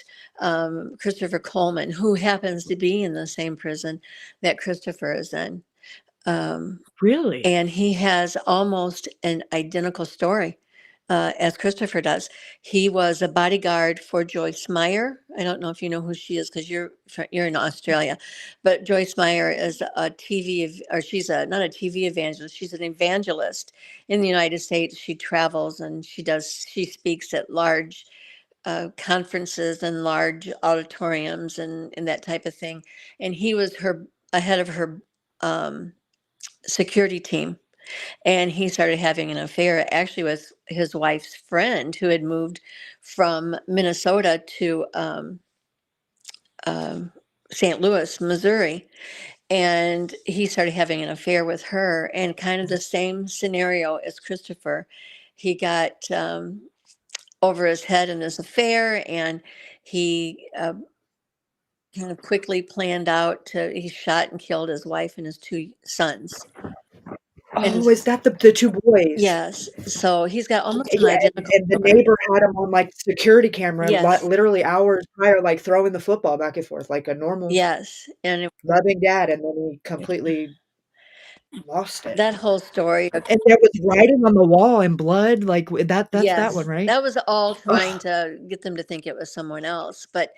Speaker 2: Christopher Coleman, who happens to be in the same prison that Christopher is in. Um,
Speaker 1: really?
Speaker 2: and he has almost an identical story as Christopher does. He was a bodyguard for Joyce Meyer. I don't know if you know who she is because you're in Australia, but Joyce Meyer is a or she's a not a TV evangelist. She's an evangelist in the United States. She travels and she speaks at large conferences and large auditoriums and that type of thing. And he was her ahead of her um, security team, and he started having an affair actually with his wife's friend who had moved from Minnesota to um, St. Louis, Missouri. And he started having an affair with her, and kind of the same scenario as Christopher. He got over his head in this affair, and he kind of quickly planned out he shot and killed his wife and his two sons. And
Speaker 1: Oh, is that the 2 boys?
Speaker 2: yes, so he's got almost an
Speaker 1: Yeah,
Speaker 2: identical
Speaker 1: and the
Speaker 2: brother.
Speaker 1: neighbor had him on, like, security camera,
Speaker 2: Yes,
Speaker 1: literally hours prior, like, throwing the football back and forth like a normal
Speaker 2: yes, and
Speaker 1: loving dad, and then he completely lost it.
Speaker 2: that whole story of
Speaker 1: And there was writing on the wall and blood, like, that's that one,
Speaker 2: yes,
Speaker 1: right?
Speaker 2: that was all trying
Speaker 1: Ugh,
Speaker 2: to get them to think it was someone else, but,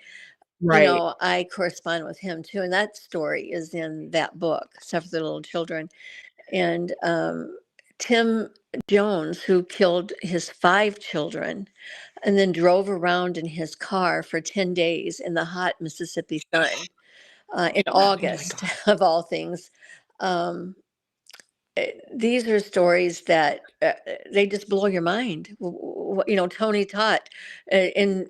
Speaker 1: right.
Speaker 2: I correspond with him too, and that story is in that book, Stuff for the Little Children, and, Tim Jones, who killed his 5 children and then drove around in his car for 10 days in the hot Mississippi sun, in
Speaker 1: Oh my
Speaker 2: August,
Speaker 1: god.
Speaker 2: of all things, um these are stories that they just blow your mind. Tony Todd in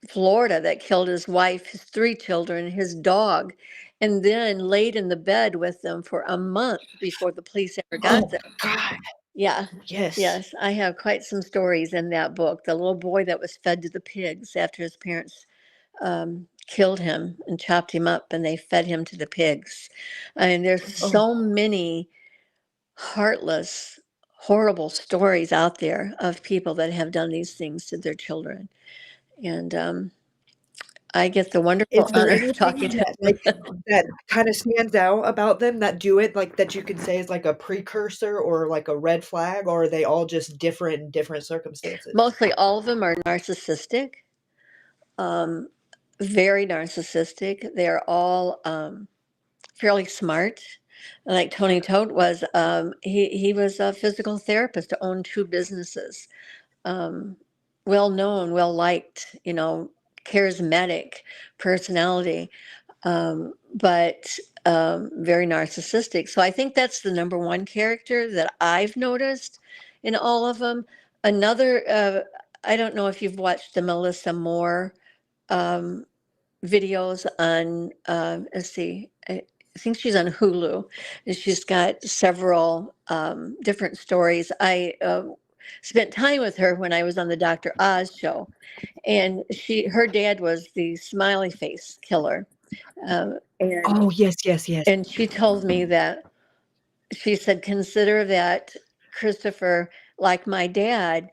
Speaker 2: Florida that killed his wife, his 3 children, his dog, and then laid in the bed with them for a month before the police ever got
Speaker 1: Oh
Speaker 2: there.
Speaker 1: god.
Speaker 2: Yeah.
Speaker 1: Yes.
Speaker 2: Yes, I have quite some stories in that book. The little boy that was fed to the pigs after his parents killed him and chopped him up, and they fed him to the pigs. I mean, there's
Speaker 1: Oh,
Speaker 2: so many heartless, horrible stories out there of people that have done these things to their children. And I get the
Speaker 1: is
Speaker 2: wonderful
Speaker 1: there
Speaker 2: honor of talking
Speaker 1: anything
Speaker 2: to
Speaker 1: that,
Speaker 2: them.
Speaker 1: like, that kinda stands out about them that do it, like, that you could say is like a precursor or like a red flag, or are they all just different in different circumstances?
Speaker 2: Mostly all of them are narcissistic, um, very narcissistic. They're all fairly smart. Like Tony Todt was, he was a physical therapist, owned 2 businesses, um, well known, well liked, charismatic personality, but very narcissistic. So I think that's the number one character that I've noticed in all of them. Another, I don't know if you've watched the Melissa Moore um, videos on, let's see, I think she's on Hulu, and she's got several different stories. I spent time with her when I was on the Dr. Oz show, and her dad was the smiley face killer, um, and
Speaker 1: Oh, yes, yes, yes.
Speaker 2: and she told me that she said, consider that Christopher, like my dad,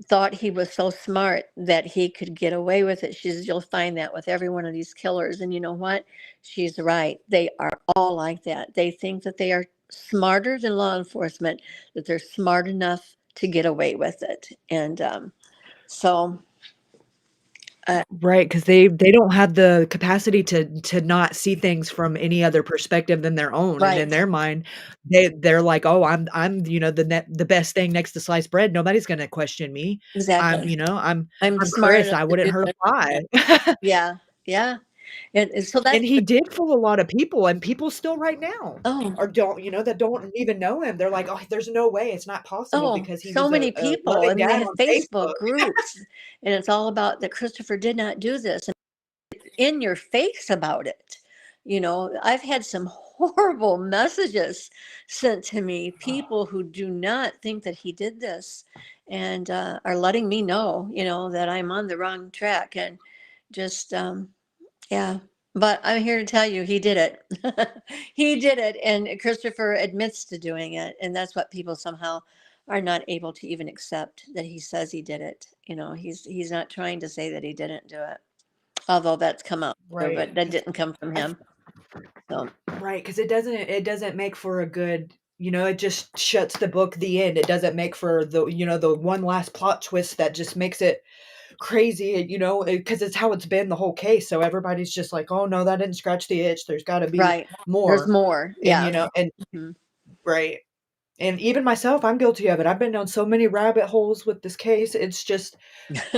Speaker 2: thought he was so smart that he could get away with it. She says, you'll find that with every one of these killers. And you know what? She's right. They are all like that. They think that they are smarter than law enforcement, that they're smart enough to get away with it. And so, uh,
Speaker 1: Right, 'cause they don't have the capacity to not see things from any other perspective than their own, and in
Speaker 2: right,
Speaker 1: their mind, they're like, "Oh, the best thing next to sliced bread, nobody's gonna question me. I'm,
Speaker 2: exactly.
Speaker 1: you know,
Speaker 2: I'm
Speaker 1: I'm
Speaker 2: smart
Speaker 1: Chris,
Speaker 2: enough
Speaker 1: I
Speaker 2: to
Speaker 1: wouldn't
Speaker 2: do
Speaker 1: hurt a
Speaker 2: it.
Speaker 1: fly."
Speaker 2: Yeah, yeah. And so
Speaker 1: And
Speaker 2: that's
Speaker 1: he did fool a lot of people, and people still right now
Speaker 2: oh,
Speaker 1: or don't, that don't even know him, they're like, "Oh, there's no way, it's not possible
Speaker 2: oh,
Speaker 1: because he
Speaker 2: so
Speaker 1: was
Speaker 2: many
Speaker 1: a
Speaker 2: people. I
Speaker 1: loving
Speaker 2: mean, they
Speaker 1: dad
Speaker 2: have
Speaker 1: on
Speaker 2: Facebook
Speaker 1: Facebook."
Speaker 2: groups, and it's all about that Christopher did not do this. In your face about it. I've had some horrible messages sent to me, people who do not think that he did this and are letting me know, that I'm on the wrong track and just, yeah. But I'm here to tell you, he did it. He did it. And Christopher admits to doing it. And that's what people somehow are not able to even accept that he says he did it. He's not trying to say that he didn't do it. Although that's come out too,
Speaker 1: Right,
Speaker 2: but that
Speaker 1: 'cause
Speaker 2: didn't come from
Speaker 1: I
Speaker 2: him. So,
Speaker 1: Right, because it doesn't make for a good, it just shuts the book the end. It doesn't make for the one last plot twist that just makes it crazy, because it's how it's been the whole case, so everybody's just like, "Oh, no, that didn't scratch the itch, there's gotta be
Speaker 2: right. There's
Speaker 1: more."
Speaker 2: more.
Speaker 1: And,
Speaker 2: Yeah. Mhm.
Speaker 1: right. And even myself, I'm guilty of it. I've been down so many rabbit holes with this case, it's just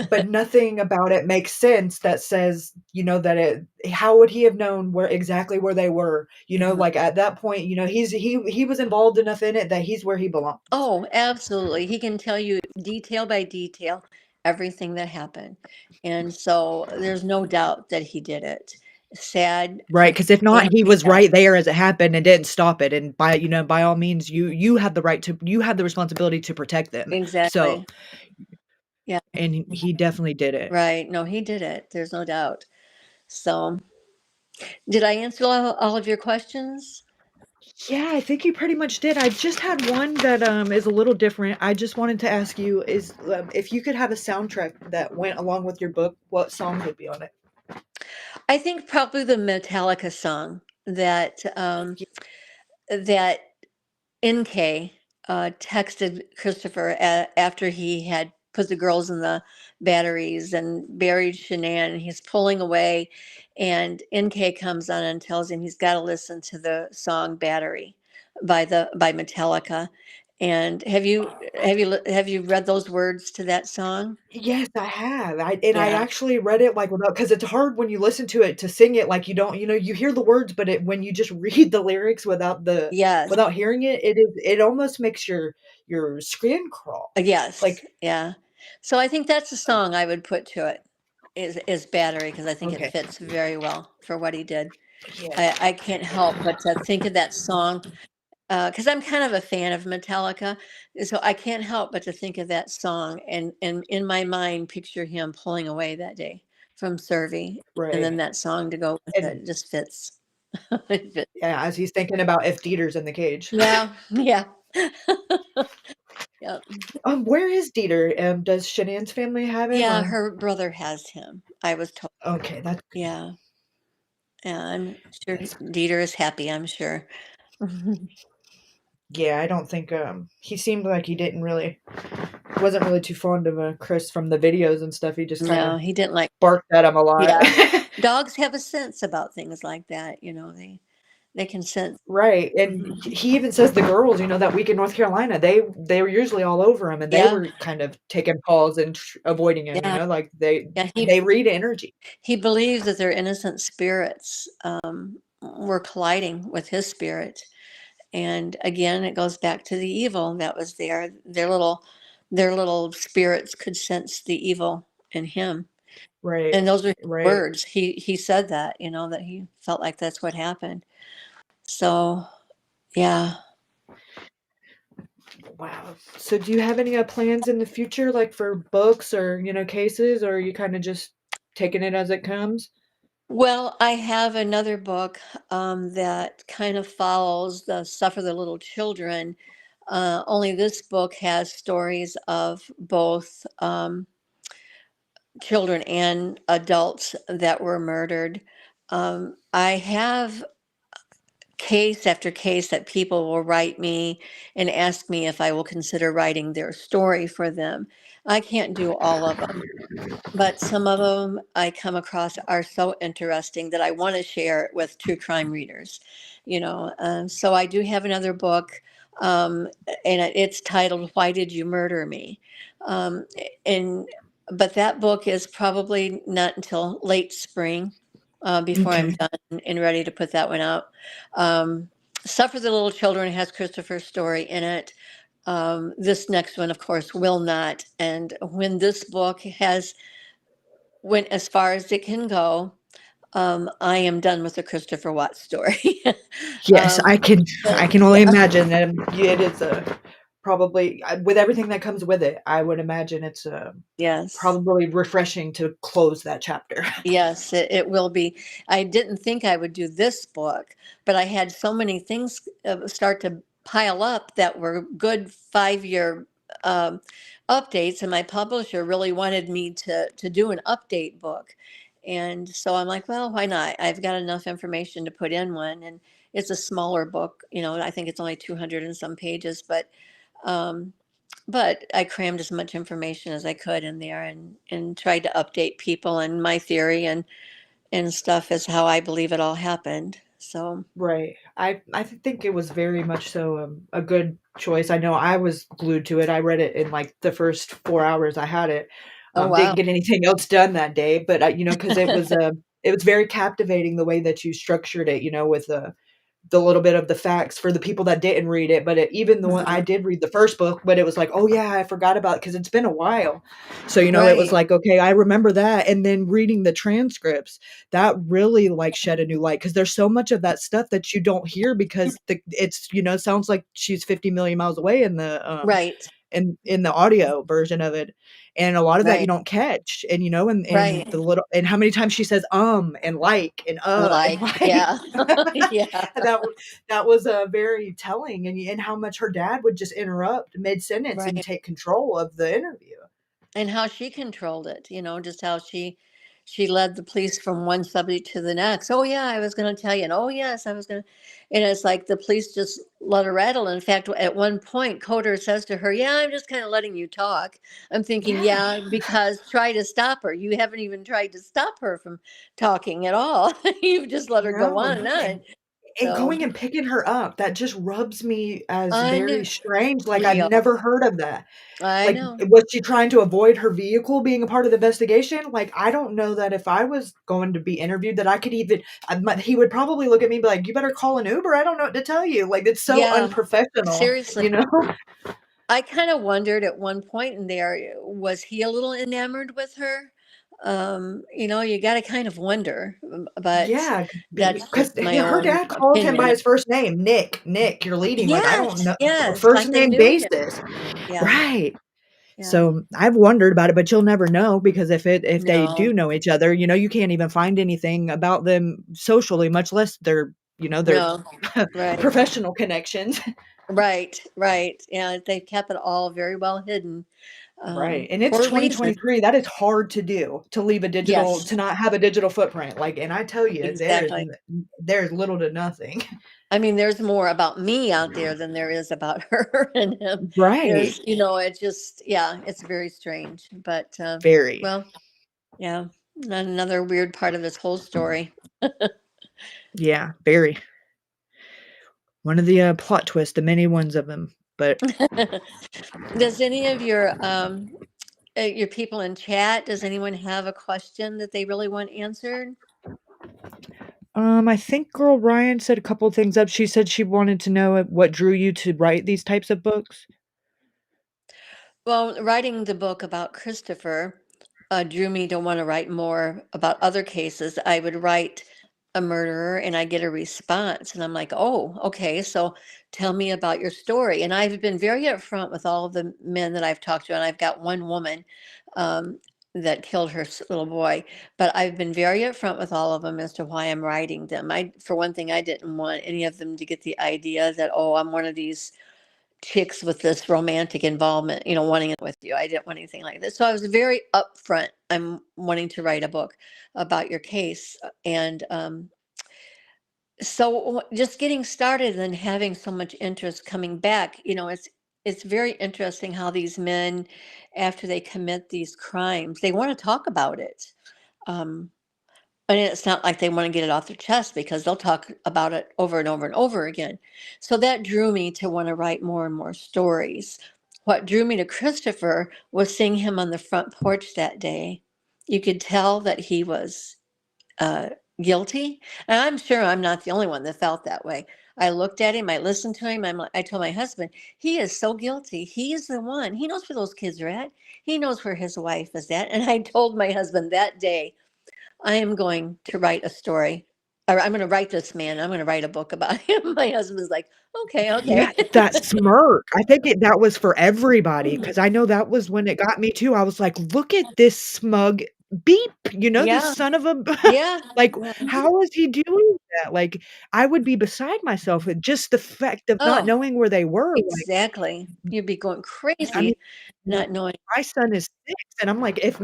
Speaker 1: but nothing about it makes sense that says, that how would he have known exactly where they were?
Speaker 2: Mhm.
Speaker 1: Like, at that point, he was involved enough in it that he's where he belongs.
Speaker 2: Oh, absolutely. He can tell you detail by detail everything that happened. And so there's no doubt that he did it. Sad
Speaker 1: Right?
Speaker 2: for
Speaker 1: Because if
Speaker 2: the
Speaker 1: not, he
Speaker 2: family.
Speaker 1: was right there as it happened and didn't stop it, and by all means, you had the right to you had the responsibility to protect them. So
Speaker 2: Exactly. Yeah.
Speaker 1: and he definitely did it.
Speaker 2: Right. No, he did it. There's no doubt. So, did I answer all of your questions?
Speaker 1: Yeah, I think you pretty much did. I just had one that is a little different. I just wanted to ask you is if you could have a soundtrack that went along with your book, what song would be on it?
Speaker 2: I think probably the Metallica song that NK texted Christopher after he had put the girls in the batteries and buried Shanann. He's pulling away, and NK comes on and tells him he's got to listen to the song "Battery" by Metallica. And have you read those words to that song?
Speaker 1: Yes, I have. I
Speaker 2: Yeah.
Speaker 1: actually read it like without because it's hard when you listen to it to sing it like you don't, you hear the words, but when you just read the lyrics
Speaker 2: Yes.
Speaker 1: without hearing it, it almost makes your skin crawl.
Speaker 2: Yes.
Speaker 1: Like,
Speaker 2: Yeah. So I think that's a song I would put to it is "Battery" because I think it
Speaker 1: okay.
Speaker 2: fits very well for what he did.
Speaker 1: Yeah.
Speaker 2: I can't help but to think of that song because I'm kind of a fan of Metallica, so I can't help but to think of that song and in my mind picture him pulling away that day from Survey, and
Speaker 1: Right.
Speaker 2: then that song to go with
Speaker 1: And
Speaker 2: it just fits. It fits.
Speaker 1: yeah, as he's thinking about if Dieter's in the cage.
Speaker 2: Yeah, yeah, yeah,
Speaker 1: Where is Dieter? Does Shanann's family have him
Speaker 2: yeah.
Speaker 1: or
Speaker 2: Her brother has him. I was told.
Speaker 1: okay, that's
Speaker 2: Yeah, yeah. I'm sure
Speaker 1: that's
Speaker 2: Dieter is happy. I'm sure.
Speaker 1: yeah, I don't think he seemed like he didn't really wasn't really too fond of Chris from the videos and stuff. He just kind of
Speaker 2: No, he didn't like.
Speaker 1: barked at him a lot.
Speaker 2: Yeah, dogs have a sense about things like that. They can sense.
Speaker 1: Right, and
Speaker 2: Mhm.
Speaker 1: he even says the girls, that week in North Carolina, they were usually all over him, and they
Speaker 2: Yeah,
Speaker 1: were kind of taking pause and avoiding him,
Speaker 2: yeah,
Speaker 1: like they
Speaker 2: yeah.
Speaker 1: they read energy.
Speaker 2: He believes that their innocent spirits were colliding with his spirit, and again, it goes back to the evil that was there. Their little spirits could sense the evil in him,
Speaker 1: Right,
Speaker 2: and those are his
Speaker 1: right.
Speaker 2: words. He said that that he felt like that's what happened. So yeah.
Speaker 1: Wow. So do you have any plans in the future, like for books or cases, or are you kind of just taking it as it comes?
Speaker 2: Well, I have another book that kind of follows the Suffer the Little Children. Only this book has stories of both children and adults that were murdered. I have case after case that people will write me and ask me if I will consider writing their story for them. I can't do all of them. But some of them I come across are so interesting that I want to share it with true crime readers. So I do have another book, and it's titled "Why Did You Murder Me?" And but that book is probably not until late spring before I'm
Speaker 1: Okay.
Speaker 2: done and ready to put that one out. Um, "Suffer the Little Children" has Christopher's story in it. This next one, of course, will not. And when this book has went as far as it can go. I am done with the Christopher Watts story.
Speaker 1: Yes,
Speaker 2: um,
Speaker 1: I can only
Speaker 2: yeah,
Speaker 1: imagine that it is probably with everything that comes with it. I would imagine it's
Speaker 2: yes,
Speaker 1: probably refreshing to close that chapter.
Speaker 2: yes, it will be. I didn't think I would do this book, but I had so many things start to pile up that were good 5-year um, updates, and my publisher really wanted me to do an update book. And so I'm like, well, why not? I've got enough information to put in one, and it's a smaller book. I think it's only 200 and some pages, um, but I crammed as much information as I could in there and tried to update people and my theory and stuff as how I believe it all happened. So,
Speaker 1: Right. I think it was very much so a good choice. I know I was glued to it. I read it in like the first 4 hours I had it.
Speaker 2: oh
Speaker 1: Didn't
Speaker 2: wow.
Speaker 1: get anything else done that day, but because it was very captivating the way that you structured it. With the little bit of the facts for the people that didn't read it, but even the one I
Speaker 2: Mhm.
Speaker 1: did read the first book, but it was like, "Oh, yeah, I forgot about" because 'cause it's been a while. So, it was
Speaker 2: Right,
Speaker 1: like, "Okay, I remember that," and then reading the transcripts, that really, like, shed a new light because there's so much of that stuff that you don't hear because sounds like she's 50,000,000 miles away in the
Speaker 2: right.
Speaker 1: in the audio version of it, and a lot of that you
Speaker 2: Right.
Speaker 1: don't catch, and, and
Speaker 2: Right.
Speaker 1: the little and how many times she says, and like, and
Speaker 2: Like,
Speaker 1: like.
Speaker 2: yeah. Yeah.
Speaker 1: And that was, very telling, and how much her dad would just interrupt mid-sentence and
Speaker 2: Right.
Speaker 1: take control of the interview.
Speaker 2: And how she controlled it, just how she led the police from one subject to the next. Oh yeah, I was going to tell you, and oh yes, I was going to. And it's like the police just let her rattle. In fact, at one point, Coder says to her, "Yeah, I'm just kind of letting you talk." I'm thinking,
Speaker 1: Yeah.
Speaker 2: yeah, because try to stop her. You haven't even tried to stop her from talking at all. You've just let her go
Speaker 1: No,
Speaker 2: on and on.
Speaker 1: and
Speaker 2: So
Speaker 1: going and picking her up, that just rubs me as
Speaker 2: I
Speaker 1: very
Speaker 2: know,
Speaker 1: strange, like, I've
Speaker 2: Leo.
Speaker 1: never heard of that.
Speaker 2: I
Speaker 1: Like,
Speaker 2: know.
Speaker 1: was she trying to avoid her vehicle being a part of the investigation? Like, I don't know that if I was going to be interviewed that I could even he would probably look at me and be like, "You better call an Uber, I don't know what to tell you." Like, it's so
Speaker 2: Yeah,
Speaker 1: unprofessional,
Speaker 2: seriously.
Speaker 1: you know?
Speaker 2: I kind of wondered at one point in there, was he a little enamored with her? You got to kind of wonder, but
Speaker 1: Yeah,
Speaker 2: that's just
Speaker 1: because
Speaker 2: my
Speaker 1: her
Speaker 2: own
Speaker 1: dad calls him by
Speaker 2: opinion.
Speaker 1: his first name, Nick. "Nick, you're leading." Like, I don't
Speaker 2: Yes,
Speaker 1: know, a
Speaker 2: yes,
Speaker 1: first
Speaker 2: like they
Speaker 1: name
Speaker 2: knew him.
Speaker 1: basis.
Speaker 2: Yeah,
Speaker 1: Right.
Speaker 2: yeah.
Speaker 1: So, I've wondered about it, but you'll never know because if they
Speaker 2: No,
Speaker 1: do know each other, you can't even find anything about them socially, much less their
Speaker 2: no, right,
Speaker 1: professional connections.
Speaker 2: right, right. Yeah, they kept it all very well hidden,
Speaker 1: Right, and it's
Speaker 2: for a reason.
Speaker 1: 2023, that is hard to do, to leave
Speaker 2: Yes,
Speaker 1: to not have a digital footprint, like, and I tell you,
Speaker 2: exactly.
Speaker 1: there's little to nothing.
Speaker 2: I mean, there's more about me out there than there is about her and him.
Speaker 1: Right.
Speaker 2: It just, yeah, it's very strange. But,
Speaker 1: Very.
Speaker 2: well, yeah, another weird part of this whole story.
Speaker 1: Yeah, very. One of the, plot twists, the many ones of them, but,
Speaker 2: Does any of your people in chat, does anyone have a question that they really want answered?
Speaker 1: I think girl Ryan said a couple things up. She said she wanted to know what drew you to write these types of books.
Speaker 2: Well, writing the book about Christopher drew me to want to write more about other cases. I would write a murderer and I get a response, and I'm like, oh, okay, so tell me about your story. And I've been very upfront with all of the men that I've talked to, and I've got one woman um, that killed her little boy, but I've been very upfront with all of them as to why I'm writing them. For one thing, I didn't want any of them to get the idea that, oh, I'm one of these chicks with this romantic involvement, wanting it with you. I didn't want anything like this. So I was very upfront. I'm wanting to write a book about your case. And so just getting started and having so much interest coming back, it's very interesting how these men, after they commit these crimes, they want to talk about it. Um, and it's not like they want to get it off their chest because they'll talk about it over and over and over again. So that drew me to want to write more and more stories. What drew me to Christopher was seeing him on the front porch that day. You could tell that he was uh, guilty. And I'm sure I'm not the only one that felt that way. I looked at him, I listened to him. I told my husband, he is so guilty. He is the one. He knows where those kids are at. He knows where his wife is at. And I told my husband that day, I am going to write a story, or I'm going to write this man. I'm going to write a book about him. My husband's like, okay,
Speaker 1: Yeah,
Speaker 2: okay.
Speaker 1: that smirk. I think that was for everybody because I know that was when it got me too. I was like, "Look at this smug beep," this
Speaker 2: Yeah,
Speaker 1: son of a
Speaker 2: yeah,
Speaker 1: like,
Speaker 2: yeah.
Speaker 1: how is he doing that? Like, I would be beside myself with just the fact of not
Speaker 2: Oh,
Speaker 1: knowing where they were, like,
Speaker 2: exactly. You'd be going
Speaker 1: I mean,
Speaker 2: crazy
Speaker 1: you know,
Speaker 2: not knowing.
Speaker 1: my son is 6, and I'm like, if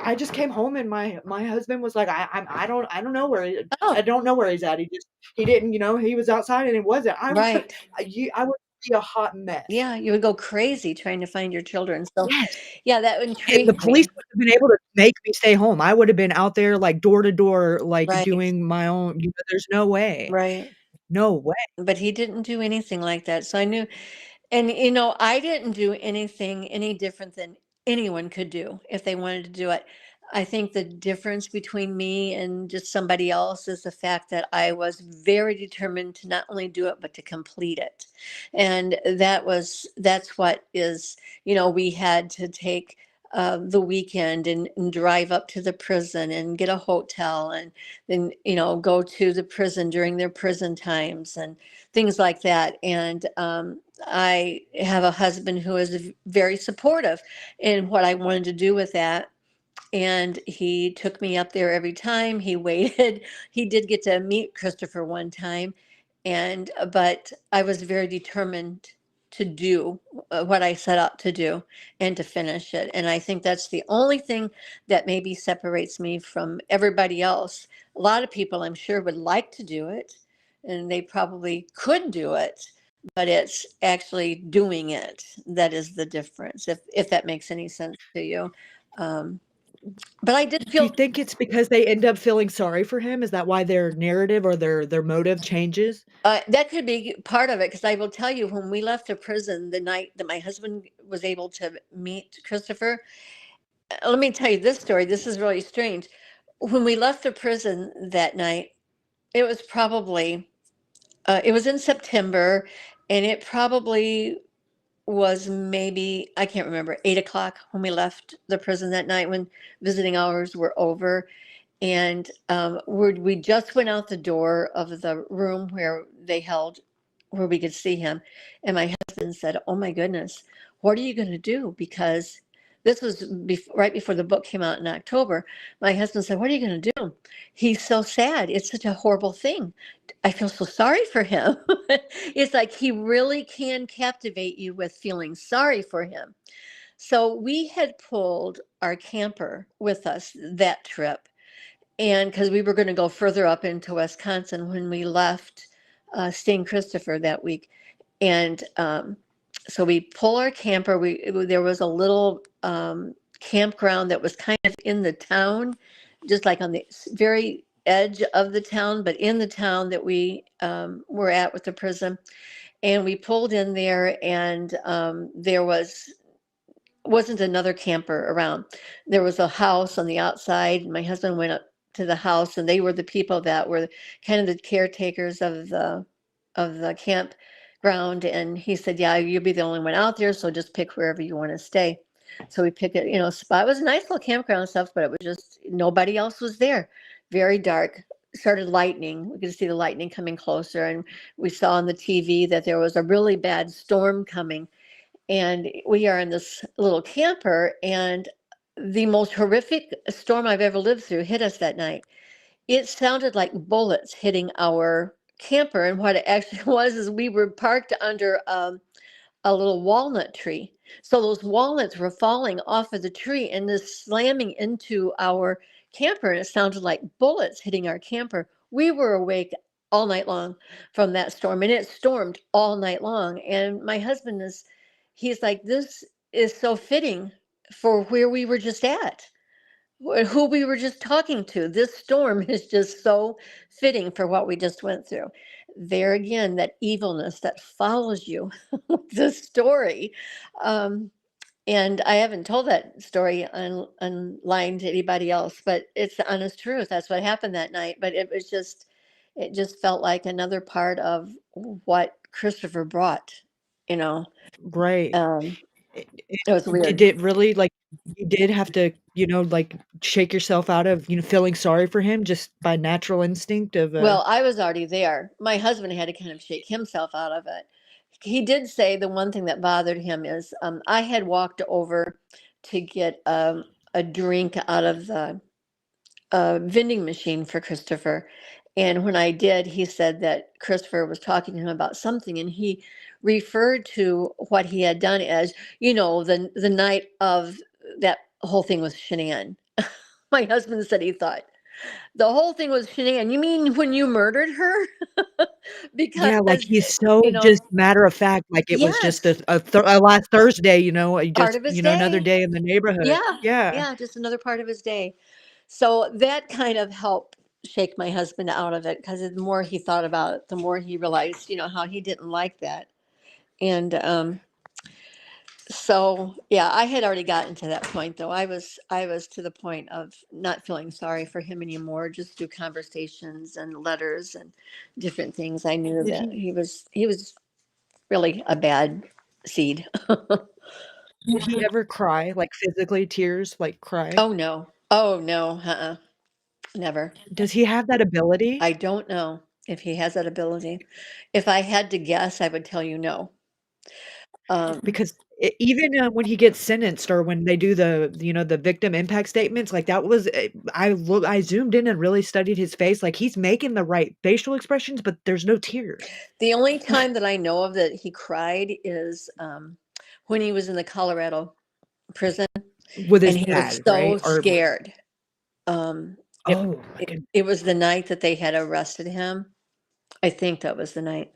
Speaker 1: I just came home and my husband was like, I don't know where I
Speaker 2: Oh,
Speaker 1: don't know where he's at. He didn't, he was outside and he wasn't.
Speaker 2: right.
Speaker 1: I would be a hot mess.
Speaker 2: Yeah, you would go crazy trying to find your children. So,
Speaker 1: Yes,
Speaker 2: yeah, that
Speaker 1: and the
Speaker 2: intrigued
Speaker 1: police
Speaker 2: me.
Speaker 1: wouldn't have been able to make me stay home. I would have been out there, like, door to door, like,
Speaker 2: Right,
Speaker 1: doing my own there's no way.
Speaker 2: right.
Speaker 1: No way.
Speaker 2: But he didn't do anything like that. So I knew. And I didn't do anything any different than anyone could do if they wanted to do it. I think the difference between me and just somebody else is the fact that I was very determined to not only do it but to complete it. And that's what is, we had to take the weekend and drive up to the prison and get a hotel and then go to the prison during their prison times and things like that. And I have a husband who is very supportive in what I wanted to do with that. And he took me up there every time. He waited. He did get to meet Christopher one time, and but I was very determined to do what I set out to do and to finish it. And I think that's the only thing that maybe separates me from everybody else. A lot of people, I'm sure, would like to do it, and they probably could do it, but it's actually doing it that is the difference. If that makes any sense to you. Um, but I did
Speaker 1: Do you
Speaker 2: feel
Speaker 1: think it's because they end up feeling sorry for him? Is that why their narrative or their motive changes?
Speaker 2: that could be part of it, because I will tell you, when we left the prison the night that my husband was able to meet Christopher, let me tell you this story. This is really strange. When we left the prison that night, it was probably, it was in September, and it probably was maybe, I can't remember, 8 o'clock when we left the prison that night when visiting hours were over. And we just went out the door of the room where they held, where we could see him. And my husband said, "Oh my goodness, what are you going to do?" Because this was right before the book came out in October. My husband said, "What are you going to do? He's so sad. It's such a horrible thing. I feel so sorry for him." It's like he really can captivate you with feeling sorry for him. So we had pulled our camper with us that trip, and because we were going to go further up into Wisconsin when we left St. Christopher that week. And so we pull our camper. There was a little campground that was kind of in the town, just like on the very edge of the town, but in the town that we were at with the prison. And we pulled in there, and there wasn't another camper around. There was a house on the outside. My husband went up to the house, and they were the people that were kind of the caretakers of the campground. And he said, "Yeah, you'll be the only one out there, so just pick wherever you want to stay." So we picked it, spot. It was a nice little campground and stuff, but it was just nobody else was there. Very dark. Started lightning. We could see the lightning coming closer, and we saw on the TV that there was a really bad storm coming, and we are in this little camper, and the most horrific storm I've ever lived through hit us that night. It sounded like bullets hitting our camper, and what it actually was is we were parked under a little walnut tree. So those walnuts were falling off of the tree and just slamming into our camper, and it sounded like bullets hitting our camper. We were awake all night long from that storm, and it stormed all night long. And my husband he's like, "This is so fitting for where we were just at, who we were just talking to. This storm is just so fitting for what we just went through." There again, that evilness that follows you with this story. Um, and I haven't told that story online to anybody else, but it's the honest truth. That's what happened that night. But it just felt like another part of what Christopher brought, you know.
Speaker 1: Right.
Speaker 2: Um,
Speaker 1: It
Speaker 2: it was
Speaker 1: did
Speaker 2: weird.
Speaker 1: it really, like, you did have to, like, shake yourself out of, feeling sorry for him just by natural instinct of,
Speaker 2: Well, I was already there. My husband had to kind of shake himself out of it. He did say the one thing that bothered him is, I had walked over to get a drink out of the vending machine for Christopher. And when I did, he said that Christopher was talking to him about something, and he referred to what he had done as, the night of that whole thing with Shanann. My husband said he thought the whole thing was shenanigans. You mean when you murdered her? Because,
Speaker 1: Yeah, like, he's so
Speaker 2: you know
Speaker 1: just matter of fact, like it was just
Speaker 2: yes,
Speaker 1: a last Thursday,
Speaker 2: part
Speaker 1: just,
Speaker 2: of his
Speaker 1: another
Speaker 2: day.
Speaker 1: day in the neighborhood.
Speaker 2: Yeah,
Speaker 1: Yeah.
Speaker 2: yeah, just another part of his day. So that kind of helped shake my husband out of it, because the more he thought about it, the more he realized, how he didn't like that. And so yeah, I had already gotten to that point, though. I was to the point of not feeling sorry for him anymore, just through conversations and letters and different things. I knew
Speaker 1: Did
Speaker 2: that
Speaker 1: he
Speaker 2: he was really a bad seed.
Speaker 1: did he ever cry, like, physically, tears, like, cry?
Speaker 2: Oh no. Oh no. Never.
Speaker 1: Does he have that ability?
Speaker 2: I don't know if he has that ability. If I had to guess, I would tell you no. Um,
Speaker 1: Because even, when he gets sentenced or when they do the victim impact statements, like, that was I zoomed in and really studied his face, like, he's making the right facial expressions, but there's no tears.
Speaker 2: the only time that I know of that he cried is when he was in the Colorado prison
Speaker 1: With
Speaker 2: and
Speaker 1: his
Speaker 2: he was
Speaker 1: dad,
Speaker 2: so
Speaker 1: right? Or
Speaker 2: scared. Um, it,
Speaker 1: oh my
Speaker 2: it,
Speaker 1: goodness.
Speaker 2: it was the night that they had arrested him. I think that was the night.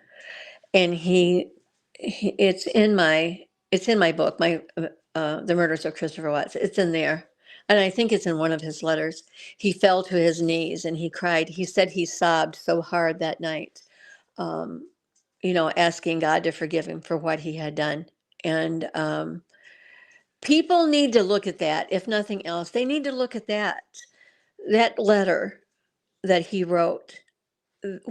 Speaker 2: And it's in my book, my The Murders of Christopher Watts. It's in there. And I think it's in one of his letters. He fell to his knees and he cried. He said he sobbed so hard that night, um, asking God to forgive him for what he had done. And people need to look at that. If nothing else, they need to look at that letter that he wrote,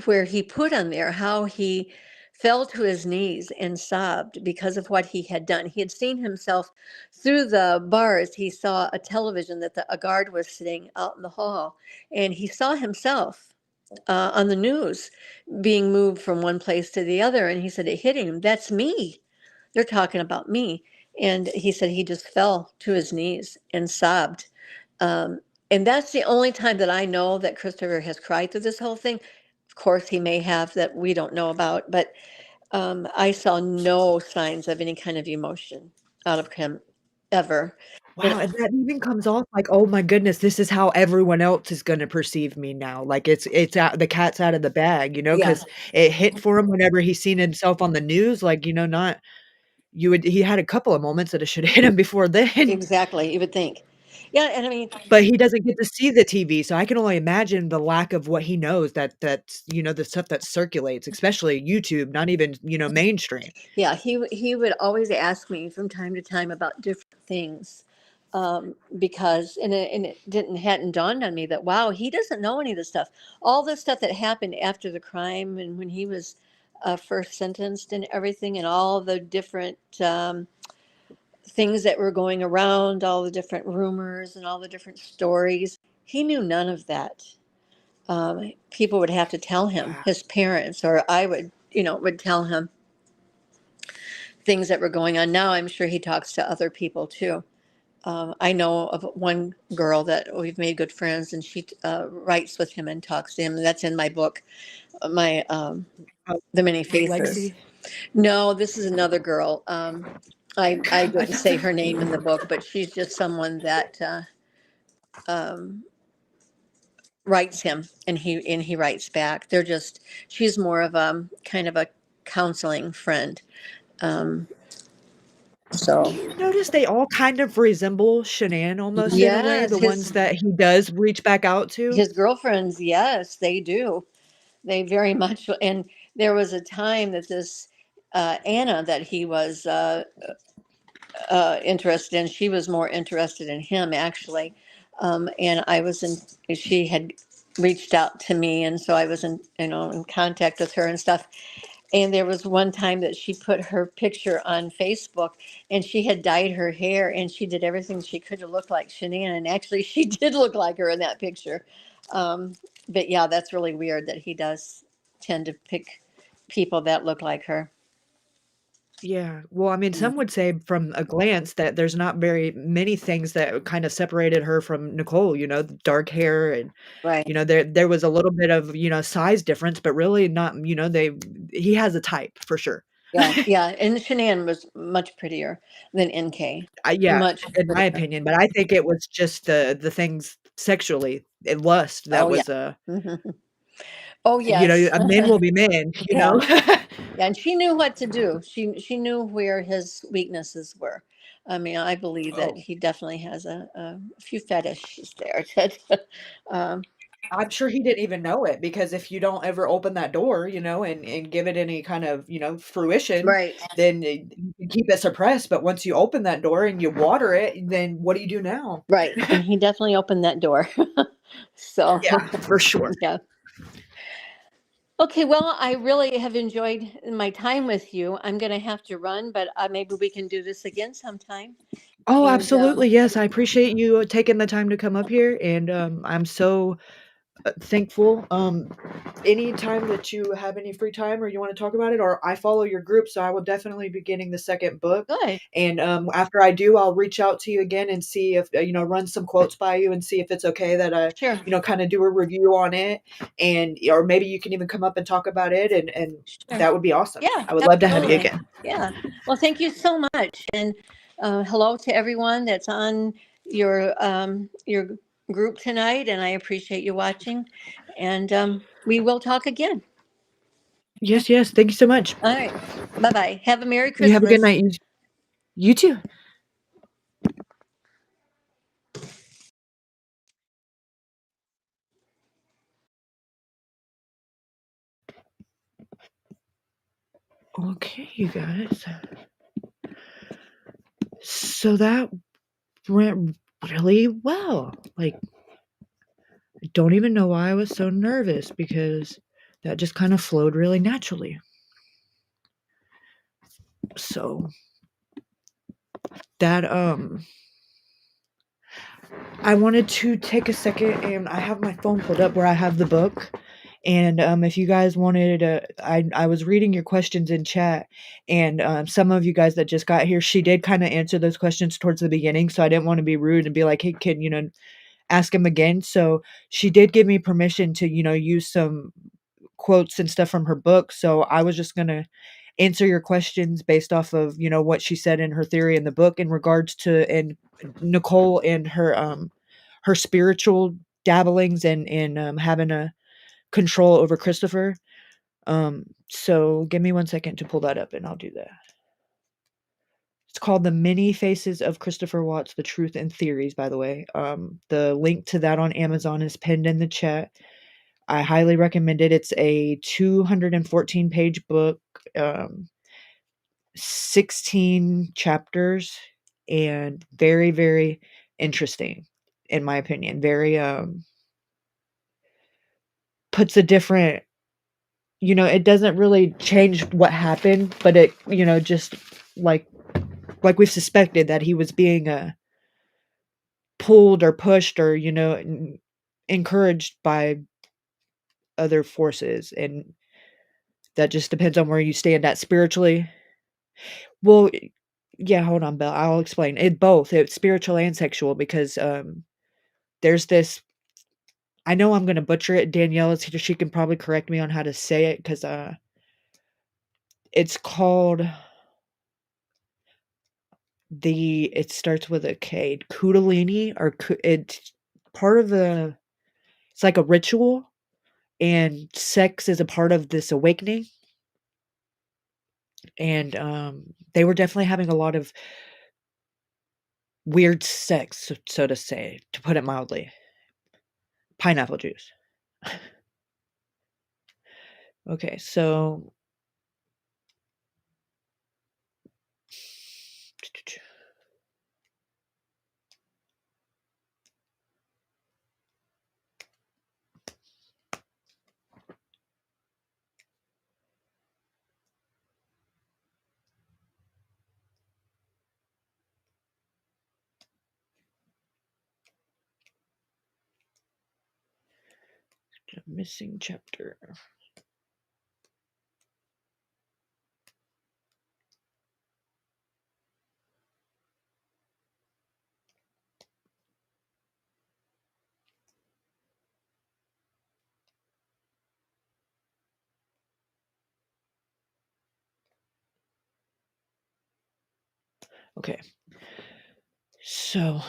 Speaker 2: where he put on there how he fell to his knees and sobbed because of what he had done. He had seen himself through the bars. He saw a television that a guard was sitting out in the hall, and he saw himself on the news being moved from one place to the other. And he said it hit him. That's me. They're talking about me. And he said he just fell to his knees and sobbed. Um, and that's the only time that I know that Christopher has cried through this whole thing. Of course, he may have that we don't know about, but I saw no signs of any kind of emotion out of him ever. And
Speaker 1: Wow, and that even comes off like, "Oh my goodness, this is how everyone else is gonna perceive me now." Like, it's out the cat's out of the bag,
Speaker 2: yeah,
Speaker 1: because it hit for him whenever he seen himself on the news, like, not he had a couple of moments that it should hit him before then,
Speaker 2: exactly. You would think. Yeah, and I mean,
Speaker 1: but he doesn't get to see the TV, so I can only imagine the lack of what he knows that's the stuff that circulates, especially YouTube, not even, mainstream.
Speaker 2: yeah, he would always ask me from time to time about different things, because and it didn't hadn't dawned on me that wow, he doesn't know any of this stuff. All the stuff that happened after the crime and when he was first sentenced and everything, and all the different things that were going around, all the different rumors and all the different stories. He knew none of that. People would have to tell him,
Speaker 1: Wow.
Speaker 2: his parents, or I would tell him things that were going on. Now I'm sure he talks to other people too. I know of one girl that we've made good friends, and she writes with him and talks to him. And that's in my book, my
Speaker 1: Oh,
Speaker 2: The Many Faces.
Speaker 1: legacy?
Speaker 2: No, this is another girl. I didn't say
Speaker 1: Another
Speaker 2: her name in the book, but she's just someone that um, writes him, and he writes back. She's more of a kind of a counseling friend. Um,
Speaker 1: Do
Speaker 2: so
Speaker 1: you notice they all kind of resemble Shanann almost in a way,
Speaker 2: yes,
Speaker 1: the ones that he does reach back out to?
Speaker 2: his girlfriends, yes, they do. They very much. And there was a time that this Anna that he was interested in, she was more interested in him actually. And she had reached out to me, and so I was in contact with her and stuff. And there was one time that she put her picture on Facebook, and she had dyed her hair, and she did everything she could to look like Shanann. And actually, she did look like her in that picture. Um, but yeah, that's really weird that he does tend to pick people that look like her.
Speaker 1: Yeah. Well, I mean, some would say from a glance that there's not very many things that kind of separated her from Nicole, the dark hair and,
Speaker 2: Right.
Speaker 1: there was a little bit of, size difference, but really not, he has a type for sure.
Speaker 2: Yeah. Yeah. And Shanann was much prettier than NK.
Speaker 1: Yeah,
Speaker 2: Much
Speaker 1: in my
Speaker 2: prettier.
Speaker 1: opinion, but I think it was just the things sexually and lust that
Speaker 2: Oh, yeah.
Speaker 1: was,
Speaker 2: Mhm. Oh, yes.
Speaker 1: a man will be man,
Speaker 2: Yeah. Yeah, and she knew what to do. She knew where his weaknesses were. I mean, I believe that
Speaker 1: Oh,
Speaker 2: he definitely has a few fetishes there. That, um,
Speaker 1: I'm sure he didn't even know it because if you don't ever open that door, and give it any kind of, fruition,
Speaker 2: right,
Speaker 1: then you can keep it suppressed, but once you open that door and you water it, then what do you do now?
Speaker 2: right, and he definitely opened that door. So,
Speaker 1: Yeah, for sure.
Speaker 2: yeah. Okay, well, I really have enjoyed my time with you. I'm going to have to run, but maybe we can do this again sometime.
Speaker 1: Oh,
Speaker 2: And
Speaker 1: absolutely, yes, I appreciate you taking the time to come up here, and, I'm so thankful. Anytime that you have any free time or you want to talk about it, or I follow your group, so I will definitely be getting the second book.
Speaker 2: Good.
Speaker 1: And after I do, I'll reach out to you again and see if run some quotes by you and see if it's okay that I
Speaker 2: Sure.
Speaker 1: kind of do a review on it, and or maybe you can even come up and talk about it, and
Speaker 2: Sure.
Speaker 1: that would be awesome.
Speaker 2: Yeah,
Speaker 1: I would love to have you
Speaker 2: absolutely.
Speaker 1: again.
Speaker 2: Yeah. Well, thank you so much, and hello to everyone that's on your group tonight, and I appreciate you watching, and we will talk again.
Speaker 1: Yes, yes. Thank you so much.
Speaker 2: All right. Bye bye. Have a Merry
Speaker 1: You have a good
Speaker 2: Christmas.
Speaker 1: night. You too. Okay, you guys. So that went really well. Like, I don't even know why I was so nervous because that just kind of flowed really naturally. So that I wanted to take a second, and I have my phone pulled up where I have the book. And if you guys wanted, I was reading your questions in chat, and some of you guys that just got here, she did kind of answer those questions towards the beginning, so I didn't want to be rude and be like, "Hey, kid, ask him again." So she did give me permission to, use some quotes and stuff from her book. So I was just gonna answer your questions based off of, what she said in her theory in the book in regards to and Nicole and her spiritual dabblings and in having a control over Christopher. So give me 1 second to pull that up and I'll do that. It's called The Many Faces of Christopher Watts, The Truth and Theories, by the way. The link to that on Amazon is pinned in the chat. I highly recommend it. It's a 214-page book, 16 chapters, and very, very interesting, in my opinion. Very, puts a different, it doesn't really change what happened, but it, just like we've suspected that he was being pulled or pushed or, encouraged by other forces. And that just depends on where you stand at spiritually. Well, yeah, hold on, Belle. I'll explain. It both. It's spiritual and sexual because there's this. I know I'm gonna butcher it. Danielle is here. She can probably correct me on how to say it because it's called It starts with a K. Kundalini or it's part of the. It's like a ritual, and sex is a part of this awakening. And they were definitely having a lot of weird sex, so to say, to put it mildly. Pineapple juice. Okay, so missing chapter. Okay. So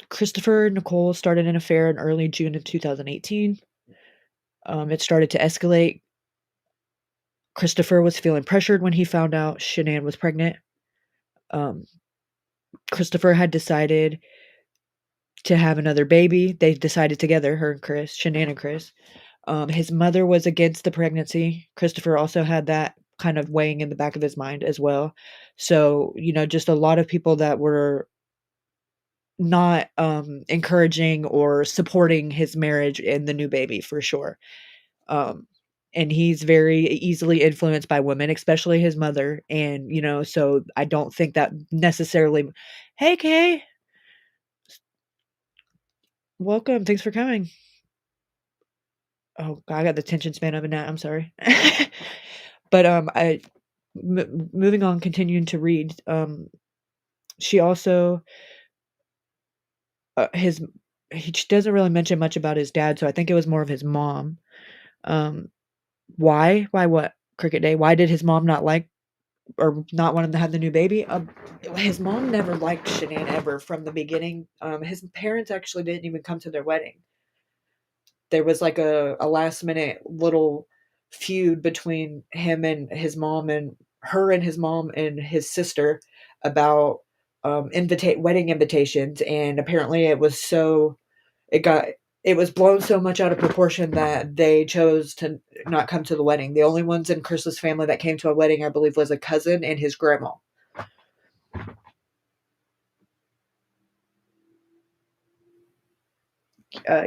Speaker 1: Christopher and Nicole started an affair in early June of 2018. It started to escalate. Christopher was feeling pressured when he found out Shanann was pregnant. Um, Christopher had decided to have another baby. They decided together, her and Chris, Shanann and Chris. His mother was against the pregnancy. Christopher also had that kind of weighing in the back of his mind as well. So, just a lot of people that were not encouraging or supporting his marriage and the new baby for sure. Um, and he's very easily influenced by women, especially his mother, and, so I don't think that necessarily. Hey, Kay. Welcome, thanks for coming. Oh, God, I got the attention span of a gnat, I'm sorry. But, moving on, continuing to read, she also, his he doesn't really mention much about his dad, so I think it was more of his mom. Um, why? Why what? Cricket Day? Why did his mom not like or not want him to have the new baby? His mom never liked Shanann ever from the beginning. His parents actually didn't even come to their wedding. There was like a last minute little feud between him and his mom and her and his mom and his sister about wedding invitations, and apparently it got it was blown so much out of proportion that they chose to not come to the wedding. The only ones in Chris's family that came to a wedding, I believe, was a cousin and his grandma.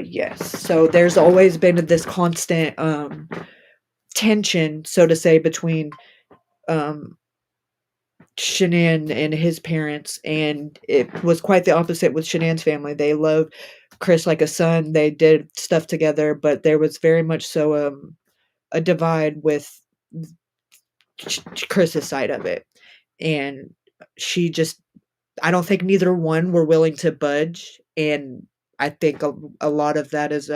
Speaker 1: Yes. So there's always been this constant tension, so to say, between um, Shanann and his parents, and it was quite the opposite with Shanann's family. They loved Chris like a son. They did stuff together, but there was very much so a divide with Chris's side of it, and she just I don't think neither one were willing to budge, and I think a lot of that is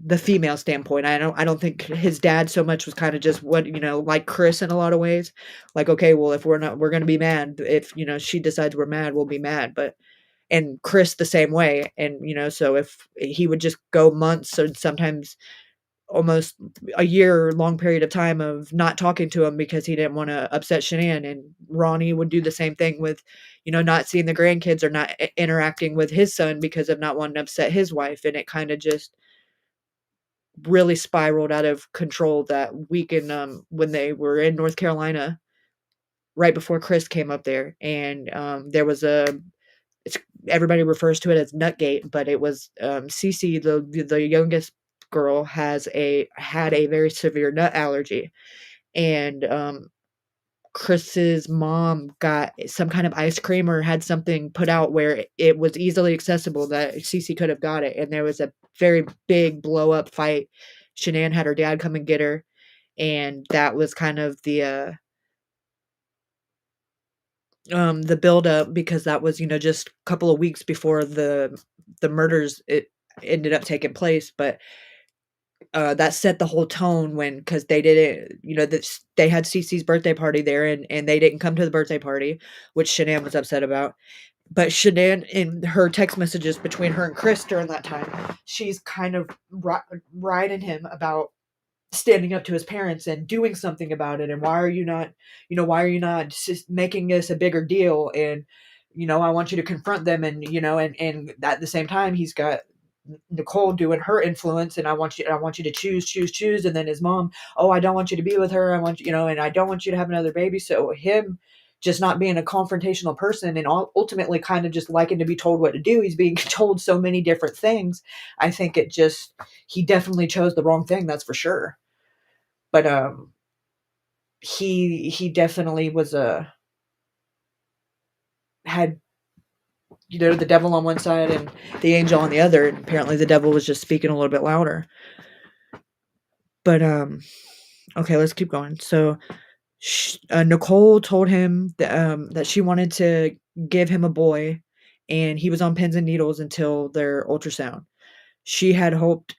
Speaker 1: the female standpoint. I don't think his dad so much was kind of just what, like Chris in a lot of ways. Like, okay, well, if we're gonna be mad. If, she decides we're mad, we'll be mad. But and Chris the same way. And, so if he would just go months or sometimes almost a year long period of time of not talking to him because he didn't want to upset Shanann, and Ronnie would do the same thing with, not seeing the grandkids or not interacting with his son because of not wanting to upset his wife. And it kind of just really spiraled out of control that weekend, when they were in North Carolina right before Chris came up there. And there was it's, everybody refers to it as Nutgate, but it was Cece, the youngest girl, had a very severe nut allergy, and Chris's mom got some kind of ice cream or had something put out where it was easily accessible that Cece could have got it, and there was a very big blow up fight. Shanann had her dad come and get her, and that was kind of the build up, because that was, just a couple of weeks before the murders it ended up taking place. But that set the whole tone when, because they didn't, they had Cece's birthday party there, and they didn't come to the birthday party, which Shanann was upset about. But Shanann, in her text messages between her and Chris during that time, she's kind of riding him about standing up to his parents and doing something about it. And why are you not just making this a bigger deal? And, I want you to confront them. And, and at the same time, he's got Nichol doing her influence, and I want you to choose. And then his mom, oh, I don't want you to be with her. I want and I don't want you to have another baby. So him just not being a confrontational person, and ultimately kind of just liking to be told what to do. He's being told so many different things. I think he definitely chose the wrong thing. That's for sure. But he definitely was had, the devil on one side and the angel on the other, and apparently the devil was just speaking a little bit louder. But okay, let's keep going. So Nichol told him that she wanted to give him a boy, and he was on pins and needles until their ultrasound. She had hoped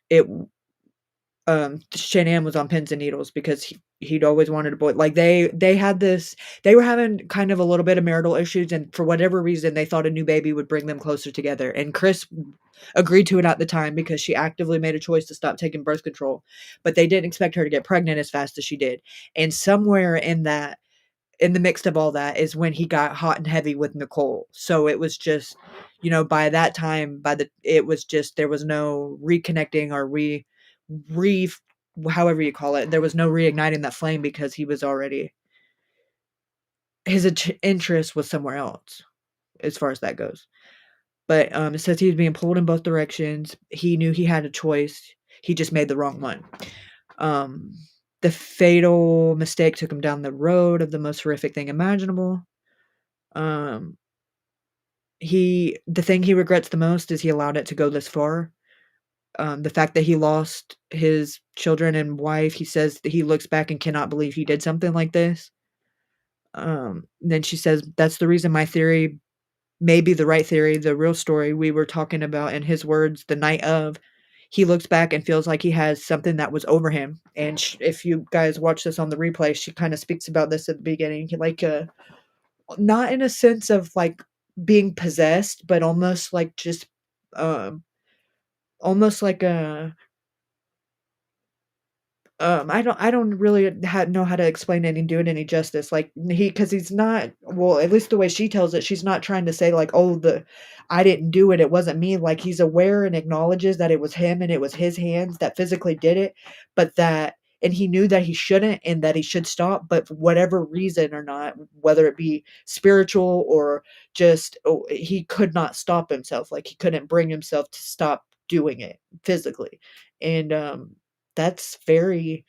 Speaker 1: Shanann was on pins and needles because he'd always wanted a boy. Like they were having kind of a little bit of marital issues, and for whatever reason, they thought a new baby would bring them closer together. And Chris agreed to it at the time because she actively made a choice to stop taking birth control, but they didn't expect her to get pregnant as fast as she did. And somewhere in the mix of all that is when he got hot and heavy with Nichol. So it was just, by that time, it was just, there was no reconnecting or re however you call it. There was no reigniting that flame because he was already, his interest was somewhere else as far as that goes. But it says he was being pulled in both directions. He knew he had a choice. He just made the wrong one. Um, the fatal mistake took him down the road of the most horrific thing imaginable. Um, the thing he regrets the most is he allowed it to go this far. The fact that he lost his children and wife, he says that he looks back and cannot believe he did something like this. Then she says, "That's the reason my theory may be the right theory, the real story we were talking about." In his words, the night of, he looks back and feels like he has something that was over him. And if you guys watch this on the replay, she kind of speaks about this at the beginning, like not in a sense of like being possessed, but almost like just um, almost like a I don't really know how to explain it and do it any justice, like, because he's not, well, at least the way she tells it, she's not trying to say, like, "Oh, the I didn't do it, it wasn't me," like, he's aware and acknowledges that it was him and it was his hands that physically did it, but that and he knew that he shouldn't and that he should stop, but for whatever reason or not, whether it be spiritual or just he could not stop himself, like, he couldn't bring himself to stop doing it physically, and, that's very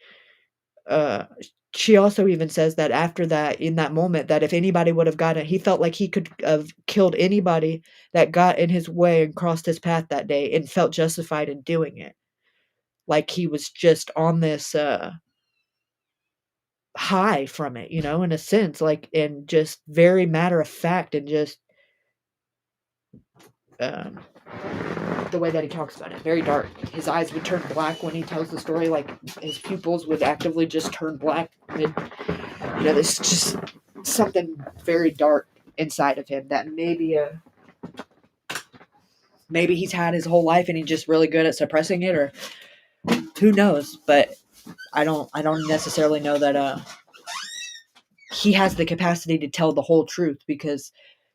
Speaker 1: uh she also even says that after that, in that moment, that if anybody would have gotten, he felt like he could have killed anybody that got in his way and crossed his path that day and felt justified in doing it. Like he was just on this high from it, in a sense, like, and just very matter of fact, and just um the way that he talks about it, very dark. His eyes would turn black when he tells the story, like his pupils would actively just turn black. And, there's just something very dark inside of him that maybe he's had his whole life and he's just really good at suppressing it, or who knows. But I don't necessarily know that he has the capacity to tell the whole truth, because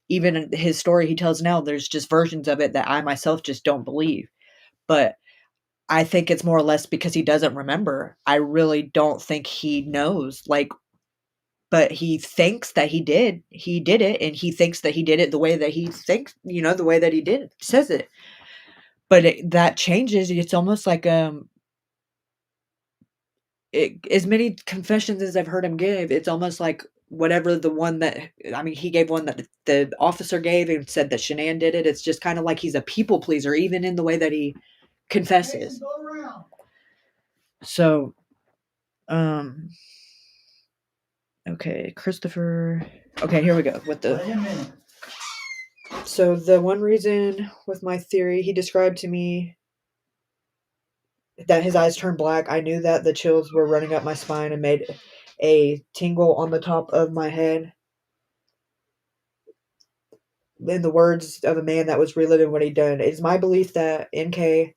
Speaker 1: even in his story he tells now, there's just versions of it that I myself just don't believe. But I think it's more or less because he doesn't remember. I really don't think he knows, like, but he thinks that he did. He did it, and he thinks that he did it the way that he thinks, the way that he did it, says it. But that changes. It's almost like as many confessions as I've heard him give, it's almost like whatever the one that, I mean, he gave one that the officer gave and said that Shanann did it. It's just kind of like he's a people pleaser, even in the way that he confesses. So, um, okay, Christopher. Okay, here we go with the. So the one reason with my theory, he described to me that his eyes turned black. I knew that the chills were running up my spine and made a tingle on the top of my head. In the words of a man that was reliving what he'd done, it is my belief that NK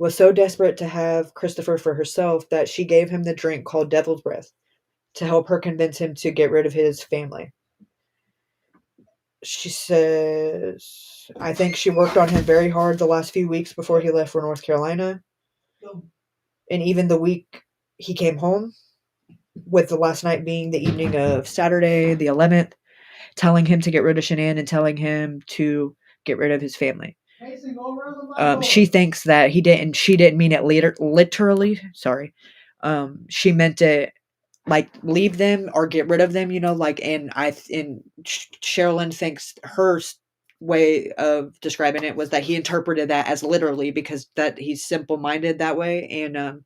Speaker 1: was so desperate to have Christopher for herself that she gave him the drink called Devil's Breath to help her convince him to get rid of his family. She says, I think she worked on him very hard the last few weeks before he left for North Carolina. And even the week he came home, with the last night being the evening of Saturday, the 11th, telling him to get rid of Shanann and telling him to get rid of his family. She thinks that she didn't mean it literally. Sorry. She meant it like leave them or get rid of them, like, and Cherlyn thinks her way of describing it was that he interpreted that as literally, because that he's simple-minded that way, and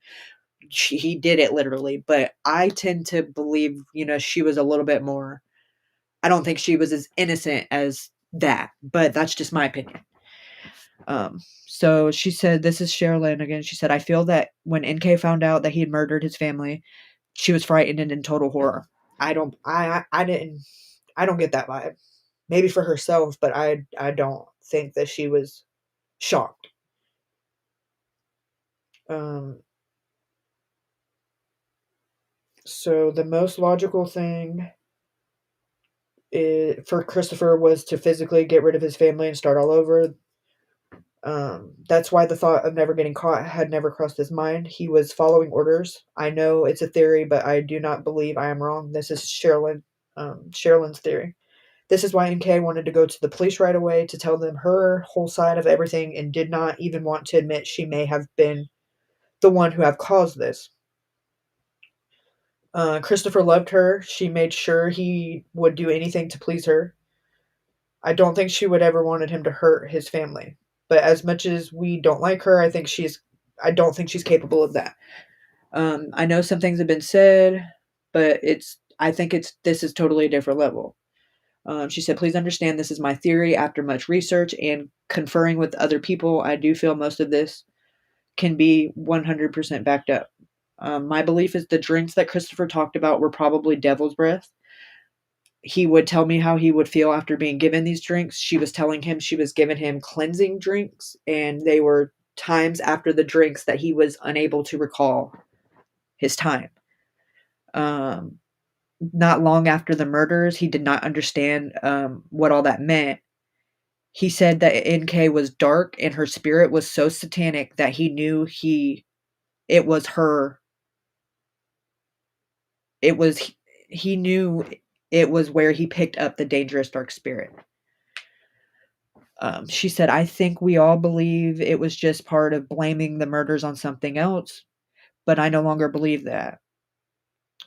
Speaker 1: he did it literally. But I tend to believe, she was a little bit more, I don't think she was as innocent as that, but that's just my opinion. So she said, this is Cherlyn again. She said, I feel that when NK found out that he had murdered his family, she was frightened and in total horror. I don't get that vibe. Maybe for herself, but I don't think that she was shocked. So the most logical thing for Christopher was to physically get rid of his family and start all over. That's why the thought of never getting caught had never crossed his mind. He was following orders. I know it's a theory, but I do not believe I am wrong. This is Cherlyn's theory. This is why NK wanted to go to the police right away to tell them her whole side of everything, and did not even want to admit she may have been the one who have caused this. Christopher loved her. She made sure he would do anything to please her. I don't think she would ever wanted him to hurt his family. But as much as we don't like her, I don't think she's capable of that. I know some things have been said, but I think this is totally a different level. She said, please understand this is my theory after much research and conferring with other people. I do feel most of this can be 100% backed up. My belief is the drinks that Christopher talked about were probably devil's breath. He would tell me how he would feel after being given these drinks. She was telling him she was giving him cleansing drinks, and they were times after the drinks that he was unable to recall his time. Not long after the murders, he did not understand what all that meant. He said that NK was dark and her spirit was so satanic that he knew it was her. It was he knew it was where he picked up the dangerous dark spirit. She said, I think we all believe it was just part of blaming the murders on something else, but I no longer believe that.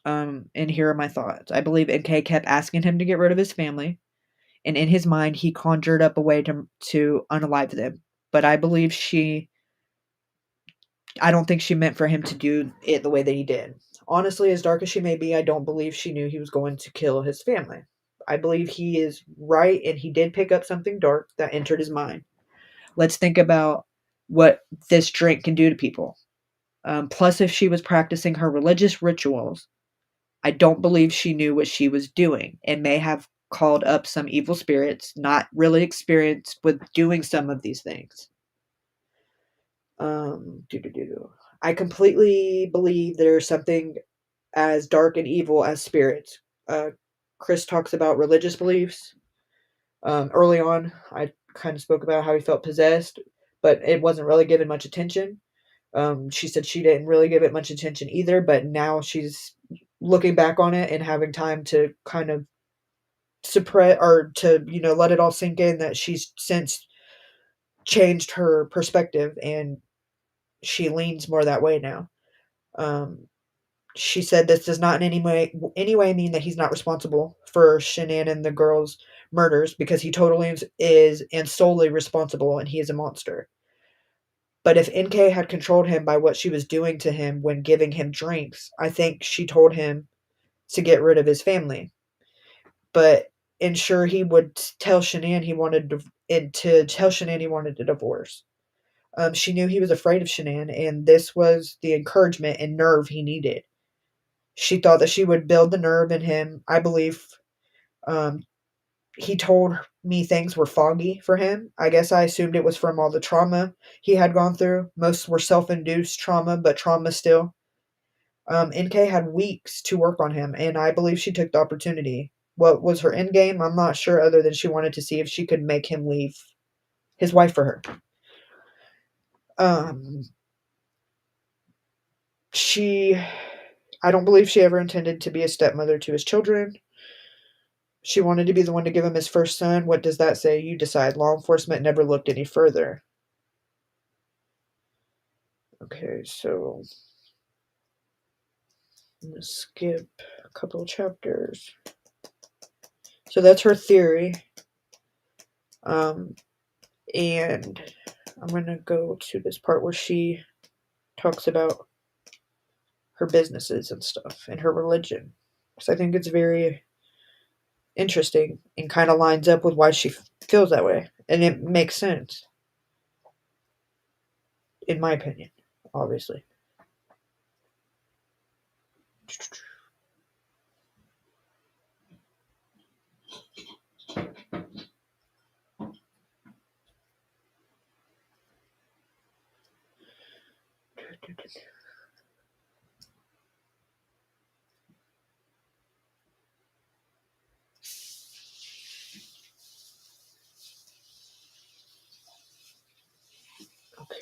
Speaker 1: And here are my thoughts. I believe NK kept asking him to get rid of his family, and in his mind, he conjured up a way to unalive them. But I don't think she meant for him to do it the way that he did. Honestly, as dark as she may be, I don't believe she knew he was going to kill his family. I believe he is right, and he did pick up something dark that entered his mind. Let's think about what this drink can do to people. Plus, if she was practicing her religious rituals, I don't believe she knew what she was doing and may have called up some evil spirits, not really experienced with doing some of these things. I completely believe there's something as dark and evil as spirits. Chris talks about religious beliefs. Early on, I kind of spoke about how he felt possessed, but it wasn't really given much attention. She said she didn't really give it much attention either, but now she's looking back on it and having time to kind of suppress or to, let it all sink in that she's since changed her perspective and she leans more that way now. Um, she said this does not in any way mean that he's not responsible for Shanann and the girls' murders because he totally is and solely responsible and he is a monster. But if NK had controlled him by what she was doing to him when giving him drinks, I think she told him to get rid of his family. But ensure he would tell Shanann he wanted a divorce. She knew he was afraid of Shanann, and this was the encouragement and nerve he needed. She thought that she would build the nerve in him. I believe he told me things were foggy for him. I guess I assumed it was from all the trauma he had gone through. Most were self-induced trauma, but trauma still. NK had weeks to work on him, and I believe she took the opportunity. What was her end game? I'm not sure, other than she wanted to see if she could make him leave his wife for her. I don't believe she ever intended to be a stepmother to his children. She wanted to be the one to give him his first son. What does that say? You decide. Law enforcement never looked any further. Okay, so I'm going to skip a couple of chapters. So that's her theory. And I'm going to go to this part where she talks about her businesses and stuff and her religion. Because I think it's very interesting and kind of lines up with why she feels that way. And it makes sense. In my opinion, obviously.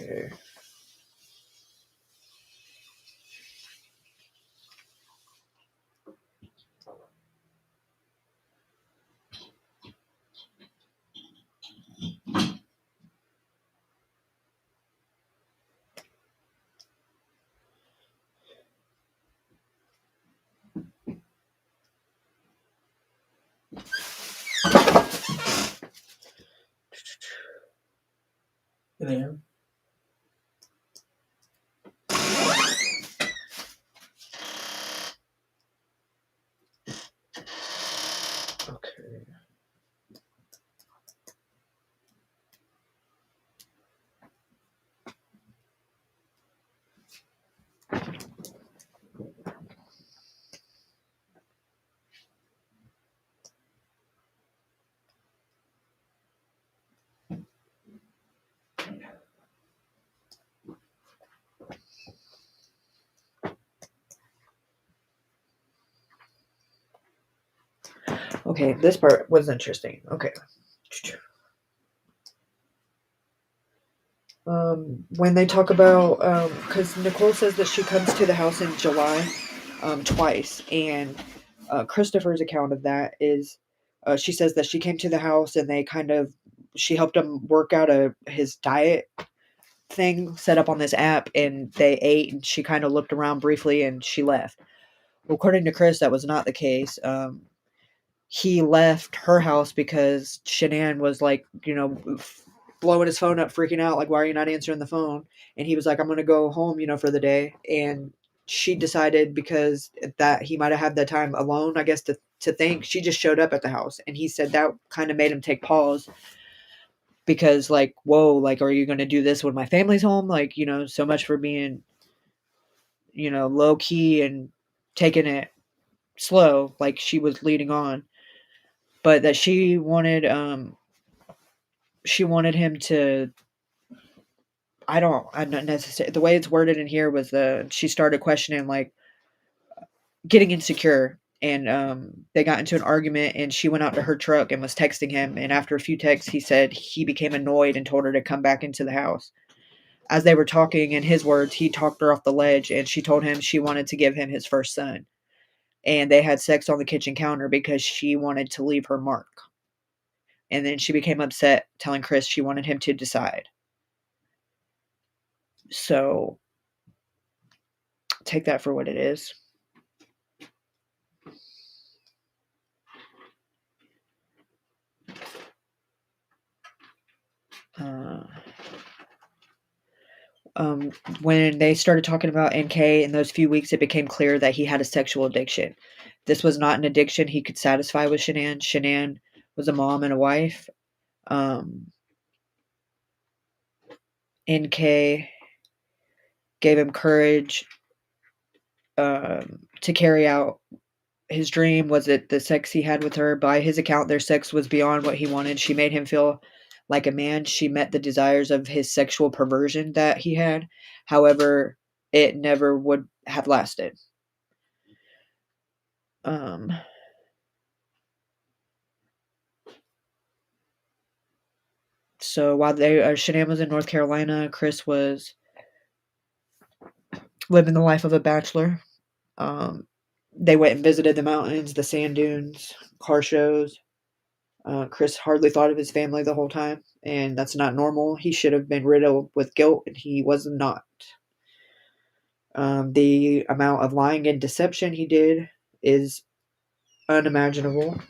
Speaker 1: Okay. Okay, this part was interesting. Okay. When they talk about, because Nichol says that she comes to the house in July, twice, and Christopher's account of that is, she says that she came to the house and she helped him work out his diet thing set up on this app, and they ate, and she kind of looked around briefly and she left. Well, according to Chris, that was not the case. He left her house because Shanann was like, blowing his phone up, freaking out, like, why are you not answering the phone? And he was like, I'm going to go home, for the day. And she decided, because that he might have had that time alone, I guess, to think, she just showed up at the house. And he said that kind of made him take pause, because, like, whoa, like, are you going to do this when my family's home? Like, so much for being, low key and taking it slow, like she was leading on. But that she wanted him to, I don't necessarily, the way it's worded in here was she started questioning, like, getting insecure, and they got into an argument, and she went out to her truck and was texting him, and after a few texts, he said he became annoyed and told her to come back into the house. As they were talking, in his words, he talked her off the ledge, and she told him she wanted to give him his first son, and they had sex on the kitchen counter because she wanted to leave her mark. And then she became upset, telling Chris she wanted him to decide. So take that for what it is. When they started talking about NK in those few weeks, it became clear that he had a sexual addiction. This was not an addiction he could satisfy with Shanann. Shanann was a mom and a wife. NK gave him courage to carry out his dream. Was it the sex he had with her? By his account, their sex was beyond what he wanted. She made him feel like a man. She met the desires of his sexual perversion that he had. However, it never would have lasted. So while Shanann was in North Carolina, Chris was living the life of a bachelor. They went and visited the mountains, the sand dunes, car shows. Chris hardly thought of his family the whole time, and that's not normal. He should have been riddled with guilt, and he was not. The amount of lying and deception he did is unimaginable.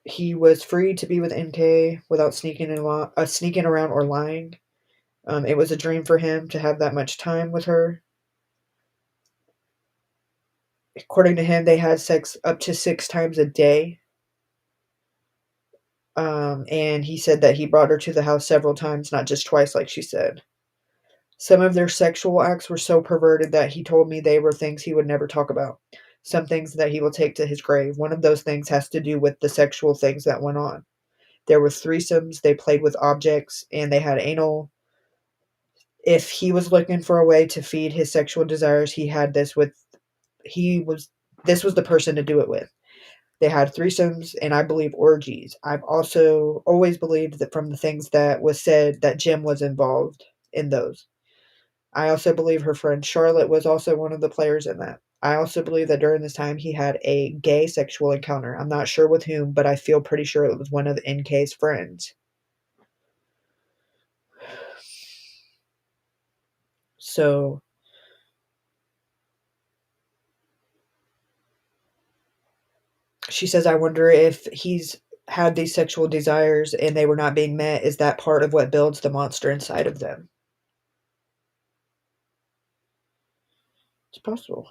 Speaker 1: He was free to be with NK without sneaking around or lying. It was a dream for him to have that much time with her. According to him, they had sex up to 6 times a day. And he said that he brought her to the house several times, not just twice, like she said. Some of their sexual acts were so perverted that he told me they were things he would never talk about. Some things that he will take to his grave. One of those things has to do with the sexual things that went on. There were threesomes, they played with objects, and they had anal. If he was looking for a way to feed his sexual desires, this was the person to do it with. They had threesomes and, I believe, orgies. I've also always believed that from the things that was said that Jim was involved in those. I also believe her friend Charlotte was also one of the players in that. I also believe that during this time he had a gay sexual encounter. I'm not sure with whom, but I feel pretty sure it was one of NK's friends. So she says, I wonder if he's had these sexual desires and they were not being met. Is that part of what builds the monster inside of them? It's possible.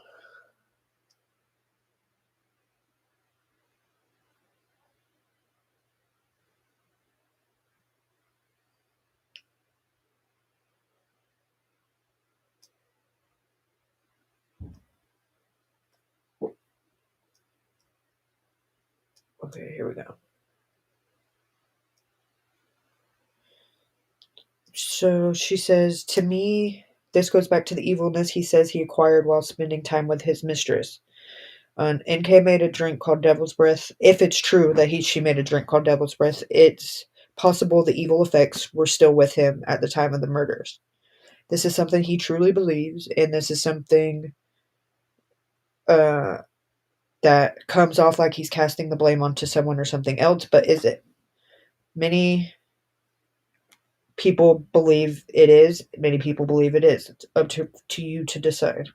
Speaker 1: Okay, here we go. So she says, to me, this goes back to the evilness he says he acquired while spending time with his mistress. NK made a drink called Devil's Breath. If it's true that she made a drink called Devil's Breath, it's possible the evil effects were still with him at the time of the murders. This is something he truly believes, and this is something uh, that comes off like he's casting the blame onto someone or something else, but is it? Many people believe it is. Many people believe it is. It's up to you to decide.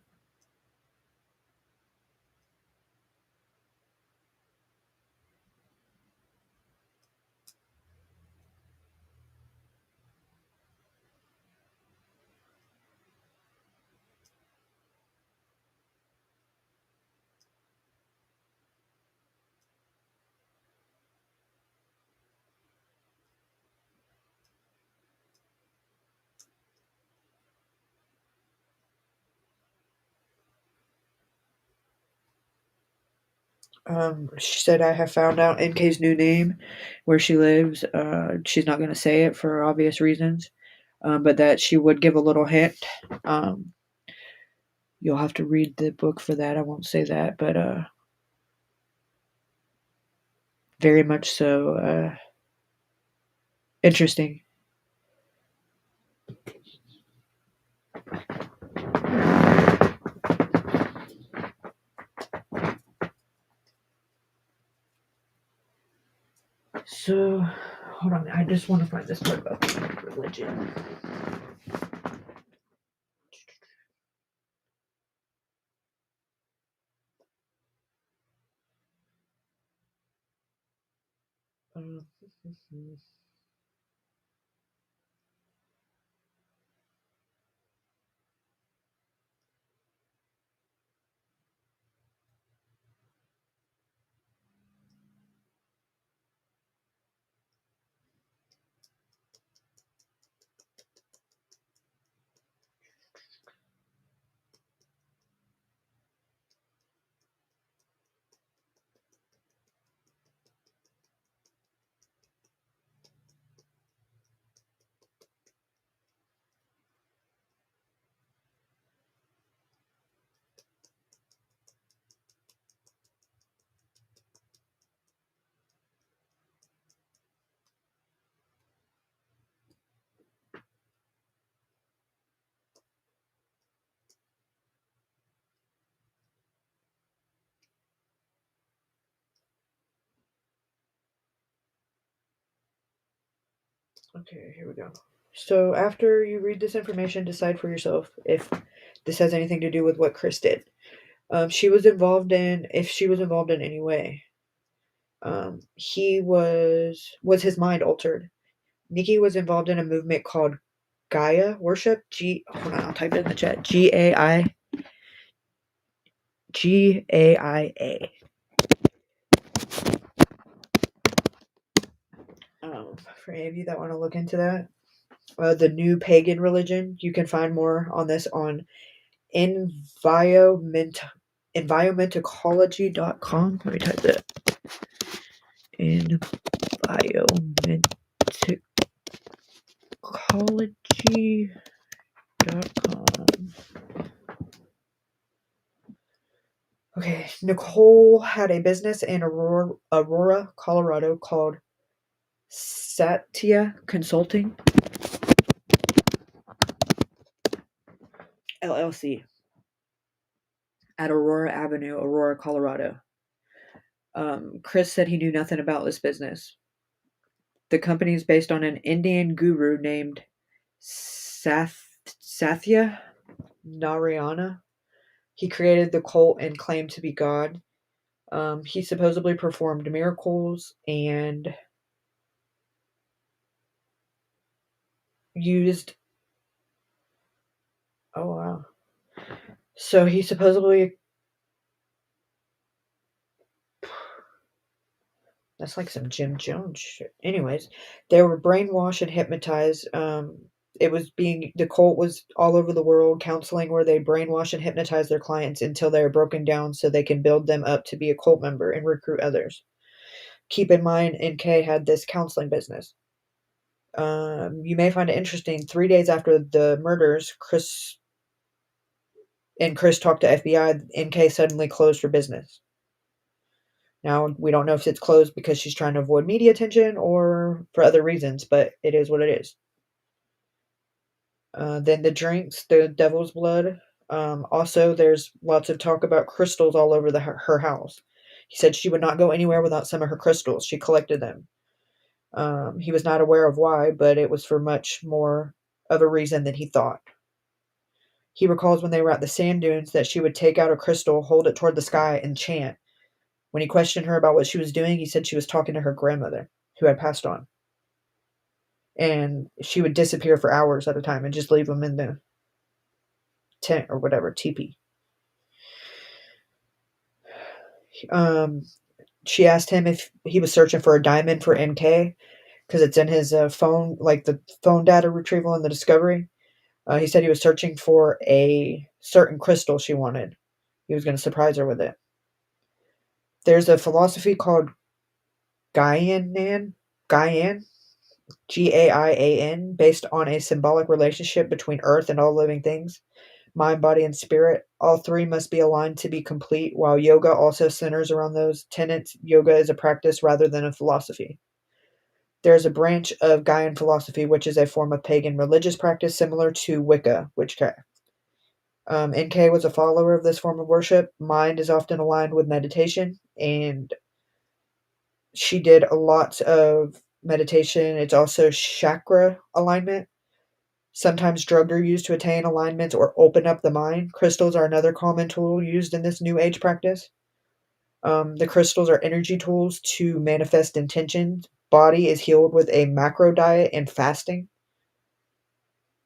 Speaker 1: She said, I have found out NK's new name, where she lives. She's not going to say it for obvious reasons, but that she would give a little hint. Um, you'll have to read the book for that. I won't say that, but very much so interesting. So, hold on. I just want to find this part about religion. Um, Okay, here we go. So after you read this information, decide for yourself if this has anything to do with what Chris did. If she was involved in any way. He was his mind altered. Nikki was involved in a movement called Gaia worship. Hold on, I'll type it in the chat. Gaia. For any of you that want to look into that, the new pagan religion. You can find more on this on environmentecology.com. Let me type that. Environmentecology.com. Okay, Nicole had a business in Aurora, Colorado called Satya Consulting LLC at Aurora Avenue, Aurora, Colorado. Chris said he knew nothing about this business. The company is based on an Indian guru named Sathya Narayana. He created the cult and claimed to be God. He supposedly performed miracles and used. Oh wow! So he supposedly, that's like some Jim Jones shit. Anyways, they were brainwashed and hypnotized. The cult was all over the world, counseling where they brainwash and hypnotize their clients until they are broken down so they can build them up to be a cult member and recruit others. Keep in mind, NK had this counseling business. You may find it interesting. 3 days after the murders, Chris talked to FBI. NK suddenly closed her business. Now, we don't know if it's closed because she's trying to avoid media attention or for other reasons, but it is what it is. Then the drinks, the devil's blood. Also, there's lots of talk about crystals all over her house. He said she would not go anywhere without some of her crystals. She collected them. He was not aware of why, but it was for much more of a reason than he thought. He recalls when they were at the sand dunes that she would take out a crystal, hold it toward the sky, and chant. When he questioned her about what she was doing, he said she was talking to her grandmother, who had passed on. And she would disappear for hours at a time and just leave them in the tent or whatever, teepee. She asked him if he was searching for a diamond for NK because it's in his phone, like the phone data retrieval and the discovery. He said he was searching for a certain crystal she wanted. He was going to surprise her with it. There's a philosophy called Gaian, Gaian, based on a symbolic relationship between Earth and all living things, mind, body, and spirit. All three must be aligned to be complete, while yoga also centers around those tenets. Yoga is a practice rather than a philosophy. There's a branch of Gaian philosophy, which is a form of pagan religious practice similar to Wicca, witchcraft. NK was a follower of this form of worship. Mind is often aligned with meditation, and she did a lot of meditation. It's also chakra alignment. Sometimes drugs are used to attain alignments or open up the mind. Crystals are another common tool used in this New Age practice. The crystals are energy tools to manifest intentions. Body is healed with a macro diet and fasting.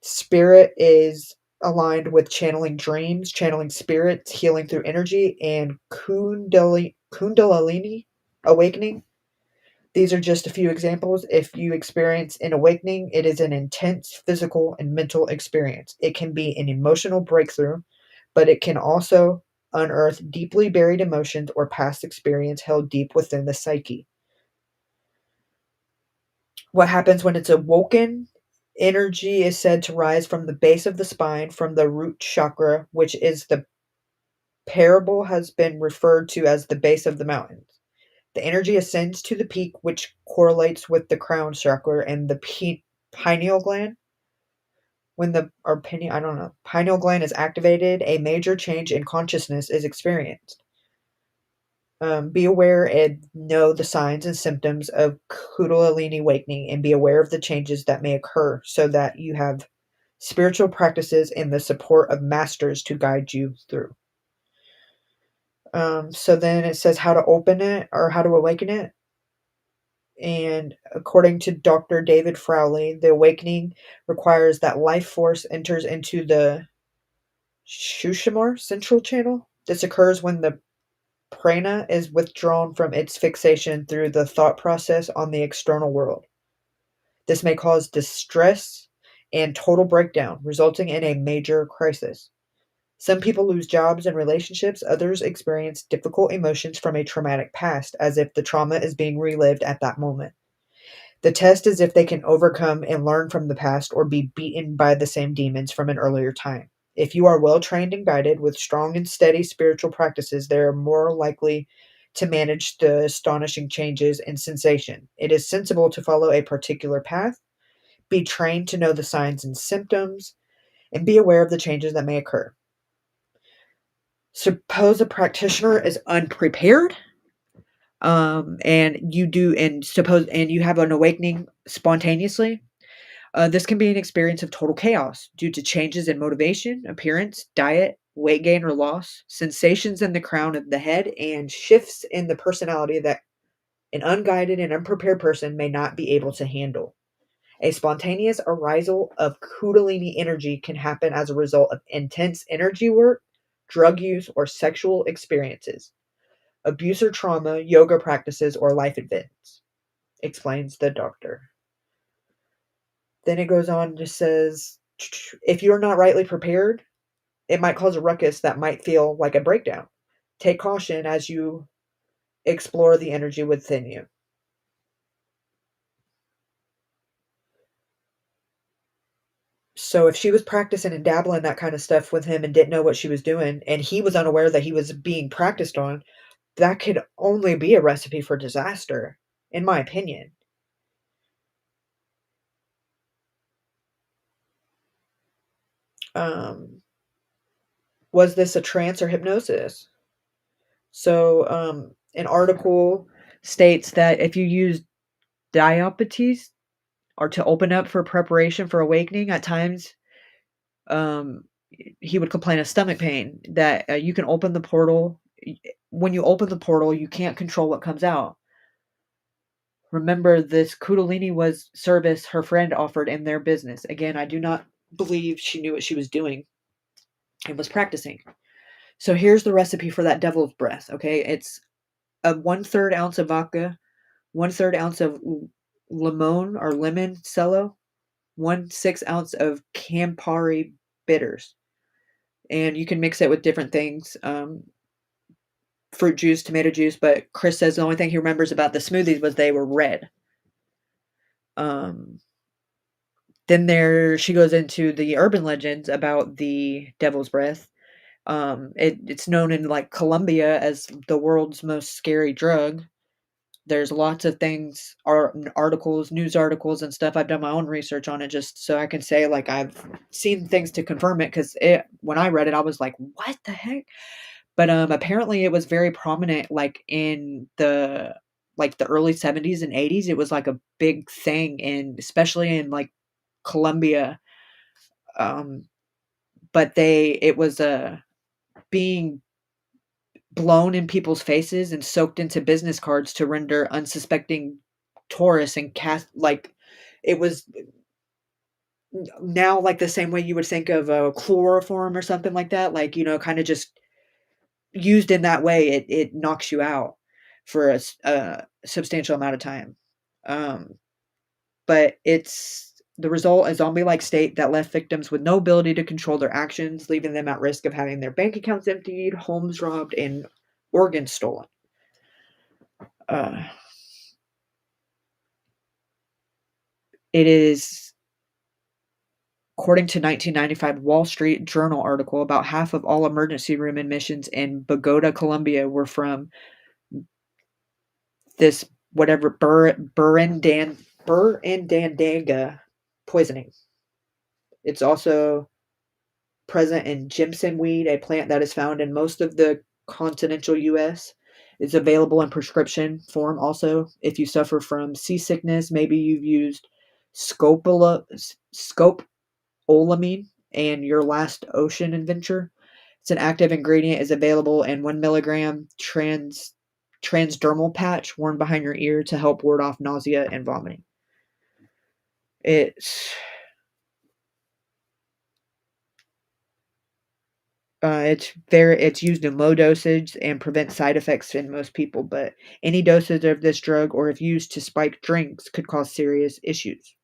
Speaker 1: Spirit is aligned with channeling dreams, channeling spirits, healing through energy, and Kundalini awakening. These are just a few examples. If you experience an awakening, it is an intense physical and mental experience. It can be an emotional breakthrough, but it can also unearth deeply buried emotions or past experience held deep within the psyche. What happens when it's awoken? Energy is said to rise from the base of the spine, from the root chakra, which is the parable has been referred to as the base of the mountains. The energy ascends to the peak, which correlates with the crown chakra and the pineal gland. When the or pineal, I don't know, pineal gland is activated, a major change in consciousness is experienced. Be aware and know the signs and symptoms of Kundalini awakening, and be aware of the changes that may occur, so that you have spiritual practices and the support of masters to guide you through. So then it says how to open it or how to awaken it. And according to Dr. David Frowley, the awakening requires that life force enters into the Shushimar central channel. This occurs when the prana is withdrawn from its fixation through the thought process on the external world. This may cause distress and total breakdown, resulting in a major crisis. Some people lose jobs and relationships, others experience difficult emotions from a traumatic past, as if the trauma is being relived at that moment. The test is if they can overcome and learn from the past or be beaten by the same demons from an earlier time. If you are well trained and guided with strong and steady spiritual practices, they are more likely to manage the astonishing changes in sensation. It is sensible to follow a particular path, be trained to know the signs and symptoms, and be aware of the changes that may occur. Suppose a practitioner is unprepared, and you have an awakening spontaneously. This can be an experience of total chaos due to changes in motivation, appearance, diet, weight gain or loss, sensations in the crown of the head, and shifts in the personality that an unguided and unprepared person may not be able to handle. A spontaneous arisal of Kundalini energy can happen as a result of intense energy work, drug use, or sexual experiences, abuse or trauma, yoga practices, or life events, explains the doctor. Then it goes on and just says, if you're not rightly prepared, it might cause a ruckus that might feel like a breakdown. Take caution as you explore the energy within you. So if she was practicing and dabbling that kind of stuff with him and didn't know what she was doing, and he was unaware that he was being practiced on, that could only be a recipe for disaster, in my opinion. Was this a trance or hypnosis? So an article states that if you use diabetes or to open up for preparation for awakening, at times um, he would complain of stomach pain, that you can open the portal. When you open the portal, you can't control what comes out. Remember, this Kundalini was service her friend offered in their business. Again, I do not believe she knew what she was doing and was practicing. So here's the recipe for that devil's breath. Okay, it's a 1/3 ounce of vodka, 1/3 ounce of limon or lemon cello, 1/6 ounce of Campari bitters, and you can mix it with different things, fruit juice, tomato juice. But Chris says the only thing he remembers about the smoothies was they were red. Then she goes into the urban legends about the devil's breath. It's known in like Colombia as the world's most scary drug. There's lots of things, articles, news articles and stuff. I've done my own research on it just so I can say like I've seen things to confirm it, because when I read it, I was like, what the heck? But apparently it was very prominent like in the early 70s and 80s. It was like a big thing, and especially in like Colombia. But it was being blown in people's faces and soaked into business cards to render unsuspecting tourists and cast like it was now like the same way you would think of a chloroform or something like that, like, kind of just used in that way. It knocks you out for a substantial amount of time. Um, but it's the result, a zombie-like state that left victims with no ability to control their actions, leaving them at risk of having their bank accounts emptied, homes robbed, and organs stolen. It is, according to 1995 Wall Street Journal article, about half of all emergency room admissions in Bogota, Colombia were from this whatever Burundanga poisoning. It's also present in Jimson weed, a plant that is found in most of the continental U.S. It's available in prescription form also. If you suffer from seasickness, maybe you've used scopolamine and your last ocean adventure. It's an active ingredient, is available in 1 milligram transdermal patch worn behind your ear to help ward off nausea and vomiting. It's used in low dosage and prevents side effects in most people, but any dosage of this drug, or if used to spike drinks, could cause serious issues.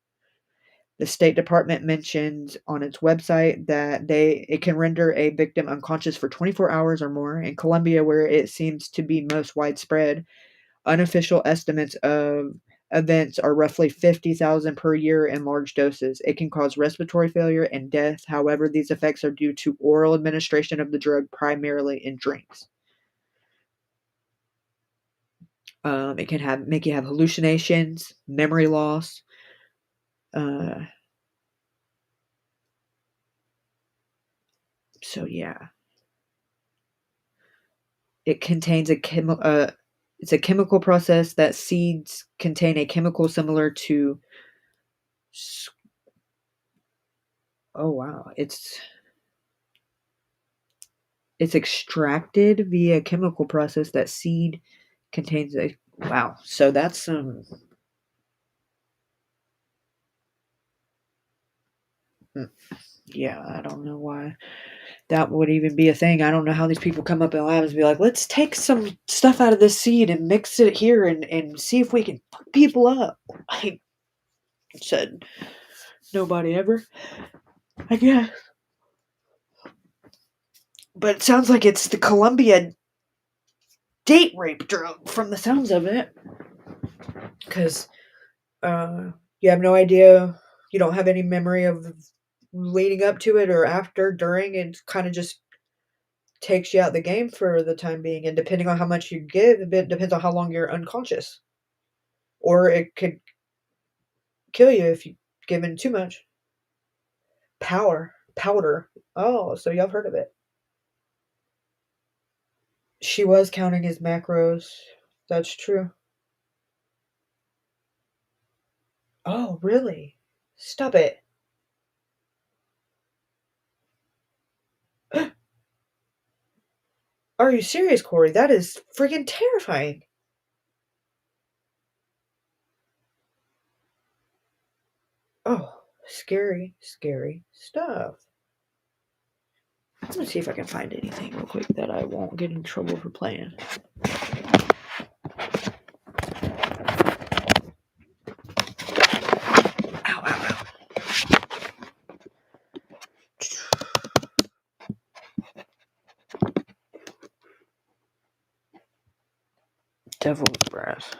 Speaker 1: The State Department mentions on its website that it can render a victim unconscious for 24 hours or more. In Colombia, where it seems to be most widespread, unofficial estimates of events are roughly 50,000 per year in large doses. It can cause respiratory failure and death. However, these effects are due to oral administration of the drug, primarily in drinks. It can make you have hallucinations, memory loss. So yeah, it contains it's a chemical process that seeds contain a chemical similar to. Oh wow, it's extracted via chemical process that seed contains a. Wow, so that's yeah, I don't know why. that would even be a thing. I don't know how these people come up in labs and be like, let's take some stuff out of this seed and mix it here and see if we can fuck people up. I said, nobody ever, I guess. But it sounds like it's the Columbia date rape drug from the sounds of it. Because you have no idea, you don't have any memory of leading up to it or after, during. It kind of just takes you out the game for the time being. And depending on how much you give, it depends on how long you're unconscious. Or it could kill you if you've given too much. Powder. Oh, so y'all heard of it. She was counting his macros. That's true. Oh, really? Stop it. Are you serious, Corey? That is freaking terrifying. Oh, scary stuff. Let me see if I can find anything real quick that I won't get in trouble for playing. Ow. Devil's breath.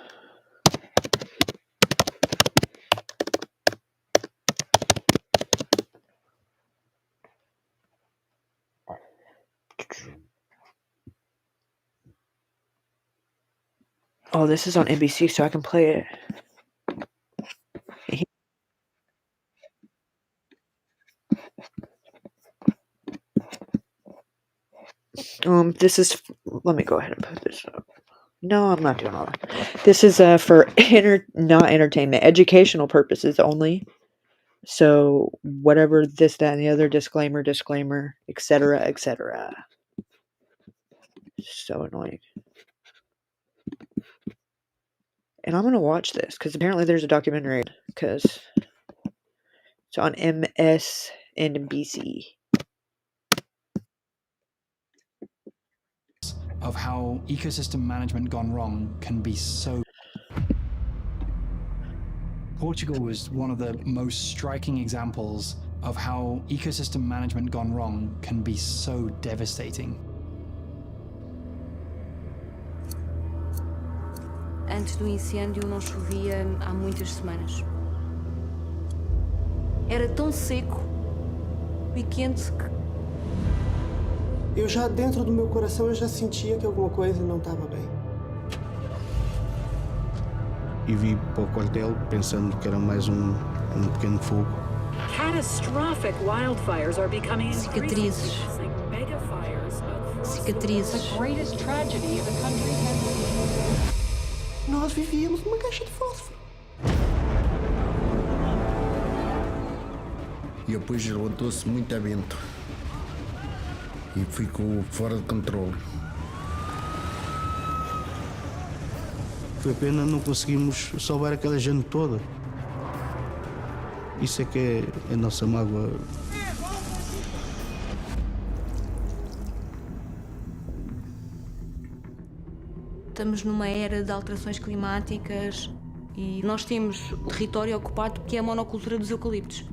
Speaker 1: Oh, this is on NBC, so I can play it. This is. Let me go ahead and put this up. No, I'm not doing all that. This is for not entertainment, educational purposes only. So whatever this, that, and the other, disclaimer, etc. So annoying. And I'm gonna watch this because apparently there's a documentary because it's on MSNBC.
Speaker 4: Of how ecosystem management gone wrong can be so. Portugal was one of the most striking examples of how ecosystem management gone wrong can be so devastating.
Speaker 5: Antes do incêndio não chovia há muitas semanas. Era tão seco e quente que
Speaker 6: eu já dentro do meu coração eu já sentia que alguma coisa não estava bem.
Speaker 7: E vi para o quartel pensando que era mais pequeno fogo.
Speaker 8: Catastrophic wildfires are becoming
Speaker 5: cicatrizes.
Speaker 8: The greatest tragedy the country has.
Speaker 6: Nós vivíamos numa caixa de fósforo.
Speaker 7: E depois levantou-se muito a vento. E ficou fora de controle. Foi pena não conseguimos salvar aquela gente toda. Isso é que é a nossa mágoa.
Speaker 5: Estamos numa era de alterações climáticas e nós temos o território ocupado que é a monocultura dos eucaliptos,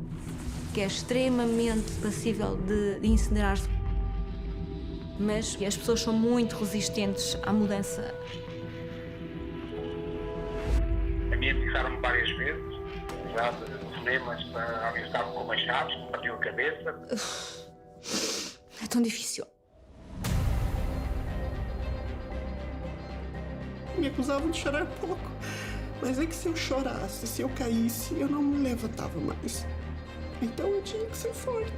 Speaker 5: que é extremamente passível de incinerar-se. Mas as pessoas são muito resistentes à mudança.
Speaker 9: A mim ameaçaram-me várias vezes, já de telefonemas para ameaçar-me com machados, que me partiam a cabeça.
Speaker 5: É tão difícil.
Speaker 6: Me acusavam de chorar pouco, mas é que se eu chorasse, se eu caísse, eu não me levantava mais. Então eu tinha que ser forte.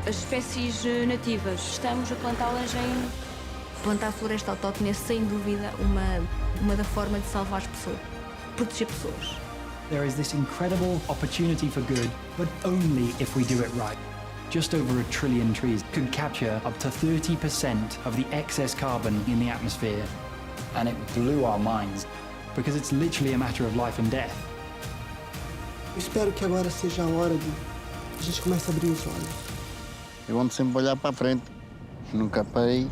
Speaker 5: As espécies nativas, estamos a plantá-las em... Plantar floresta autóctone é sem dúvida uma da forma de salvar as pessoas, proteger pessoas.
Speaker 4: There is this incredible opportunity for good, but only if we do it right. Just over 1 trillion trees could capture up to 30% of the excess carbon in the atmosphere. And it blew our minds, because it's literally a matter of life and death.
Speaker 6: Eu espero que agora seja a hora de a gente começar a abrir os olhos.
Speaker 7: e vamos sempre olhar para a frente, nunca para aí.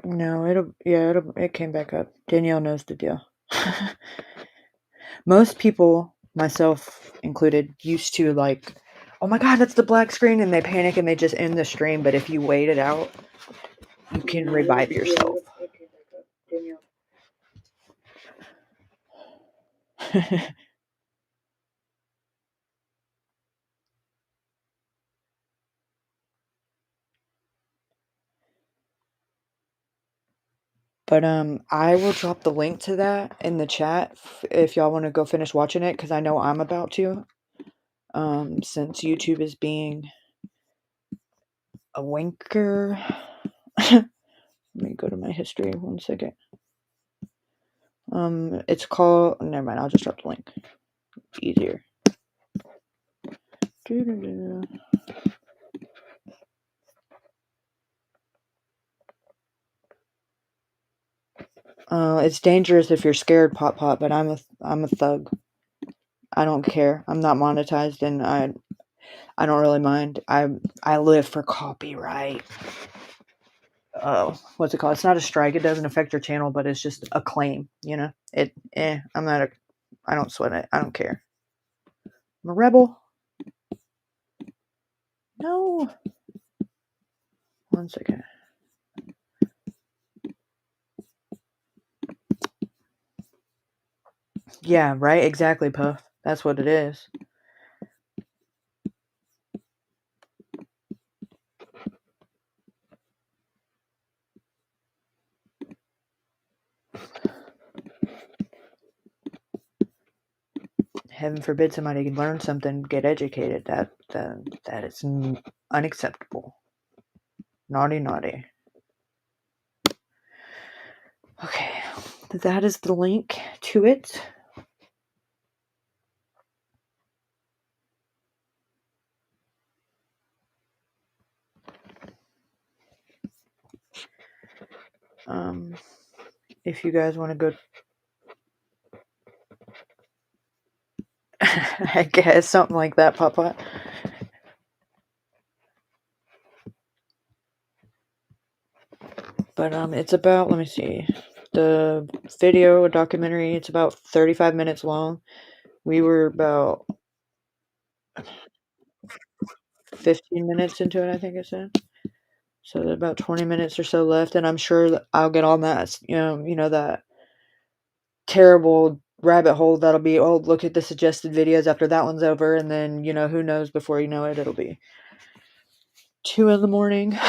Speaker 1: No, it came back up. Danielle knows the deal. Most people, myself included, used to like, oh my god, that's the black screen, and they panic and they just end the stream. But if you wait it out, you can revive yourself. But I will drop the link to that in the chat if y'all want to go finish watching it, because I know I'm about to. Since YouTube is being a winker. Let me go to my history 1 second. It's called. Never mind. I'll just drop the link. It's easier. It's dangerous if you're scared, Pop Pop. But I'm a thug. I don't care. I'm not monetized, and I don't really mind. I live for copyright. What's it called? It's not a strike. It doesn't affect your channel, but it's just a claim. You know. I'm not a. I don't sweat it. I don't care. I'm a rebel. No. 1 second. Yeah, right? Exactly, Puff. That's what it is. Heaven forbid somebody can learn something, get educated. That is unacceptable. Naughty, naughty. Okay, that is the link to it. if you guys want to go. I guess something like that, Papa. But it's about, let me see, the video documentary. It's about 35 minutes long. We were about 15 minutes into it, I think it said. So there's about 20 minutes or so left, and I'm sure that I'll get on that, that terrible rabbit hole that'll be, oh, look at the suggested videos after that one's over, and then, who knows, before you know it, it'll be 2 in the morning.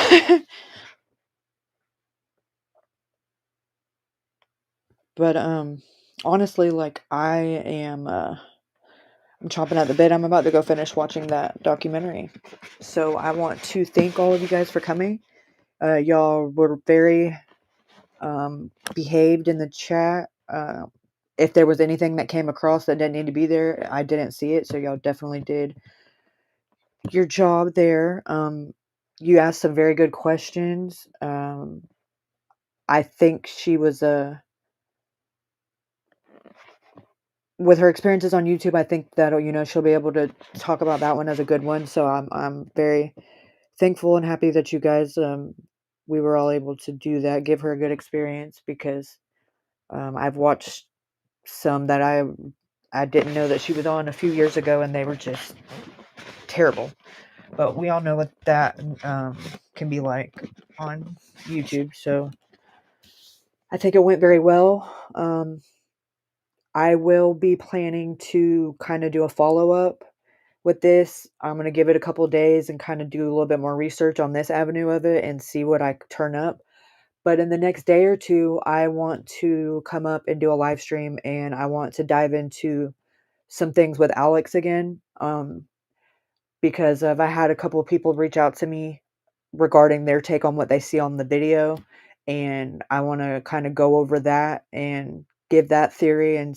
Speaker 1: But honestly, like, I'm chomping at the bit. I'm about to go finish watching that documentary. So I want to thank all of you guys for coming. Y'all were very behaved in the chat. If there was anything that came across that didn't need to be there, I didn't see it. So y'all definitely did your job there. You asked some very good questions. I think she was with her experiences on YouTube. I think that she'll be able to talk about that one as a good one. So I'm very thankful and happy that you guys we were all able to do that, give her a good experience, because I've watched some that I didn't know that she was on a few years ago, and they were just terrible. But we all know what that can be like on YouTube. So I think it went very well. I will be planning to kind of do a follow-up with this. I'm going to give it a couple of days and kind of do a little bit more research on this avenue of it and see what I turn up. But in the next day or two, I want to come up and do a live stream, and I want to dive into some things with Alex again. Because I had a couple of people reach out to me regarding their take on what they see on the video, and I want to kind of go over that and give that theory and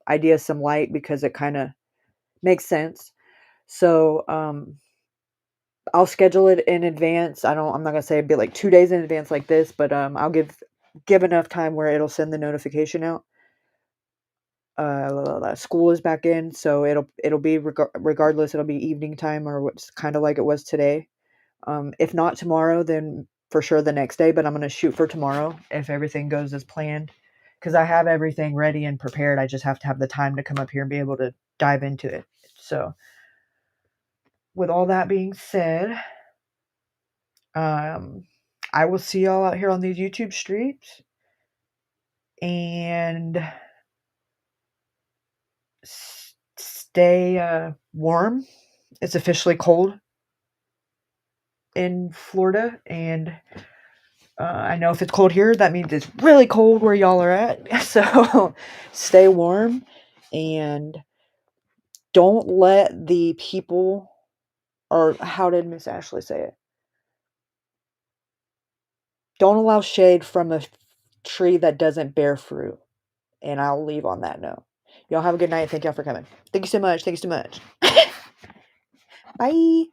Speaker 1: idea some light, because it kind of makes sense. So I'll schedule it in advance. I'm not gonna say it'd be like 2 days in advance like this, but I'll give enough time where it'll send the notification out. School is back in, so it'll be regardless. It'll be evening time, or what's kind of like it was today. If not tomorrow, then for sure the next day. But I'm gonna shoot for tomorrow if everything goes as planned, because I have everything ready and prepared. I just have to have the time to come up here and be able to dive into it. So, with all that being said, I will see y'all out here on these YouTube streets, and stay warm. It's officially cold in Florida, and I know if it's cold here, that means it's really cold where y'all are at. So stay warm, and don't let the people, or how did Miss Ashley say it? Don't allow shade from a tree that doesn't bear fruit. And I'll leave on that note. Y'all have a good night. Thank y'all for coming. Thank you so much. Thank you so much. Bye.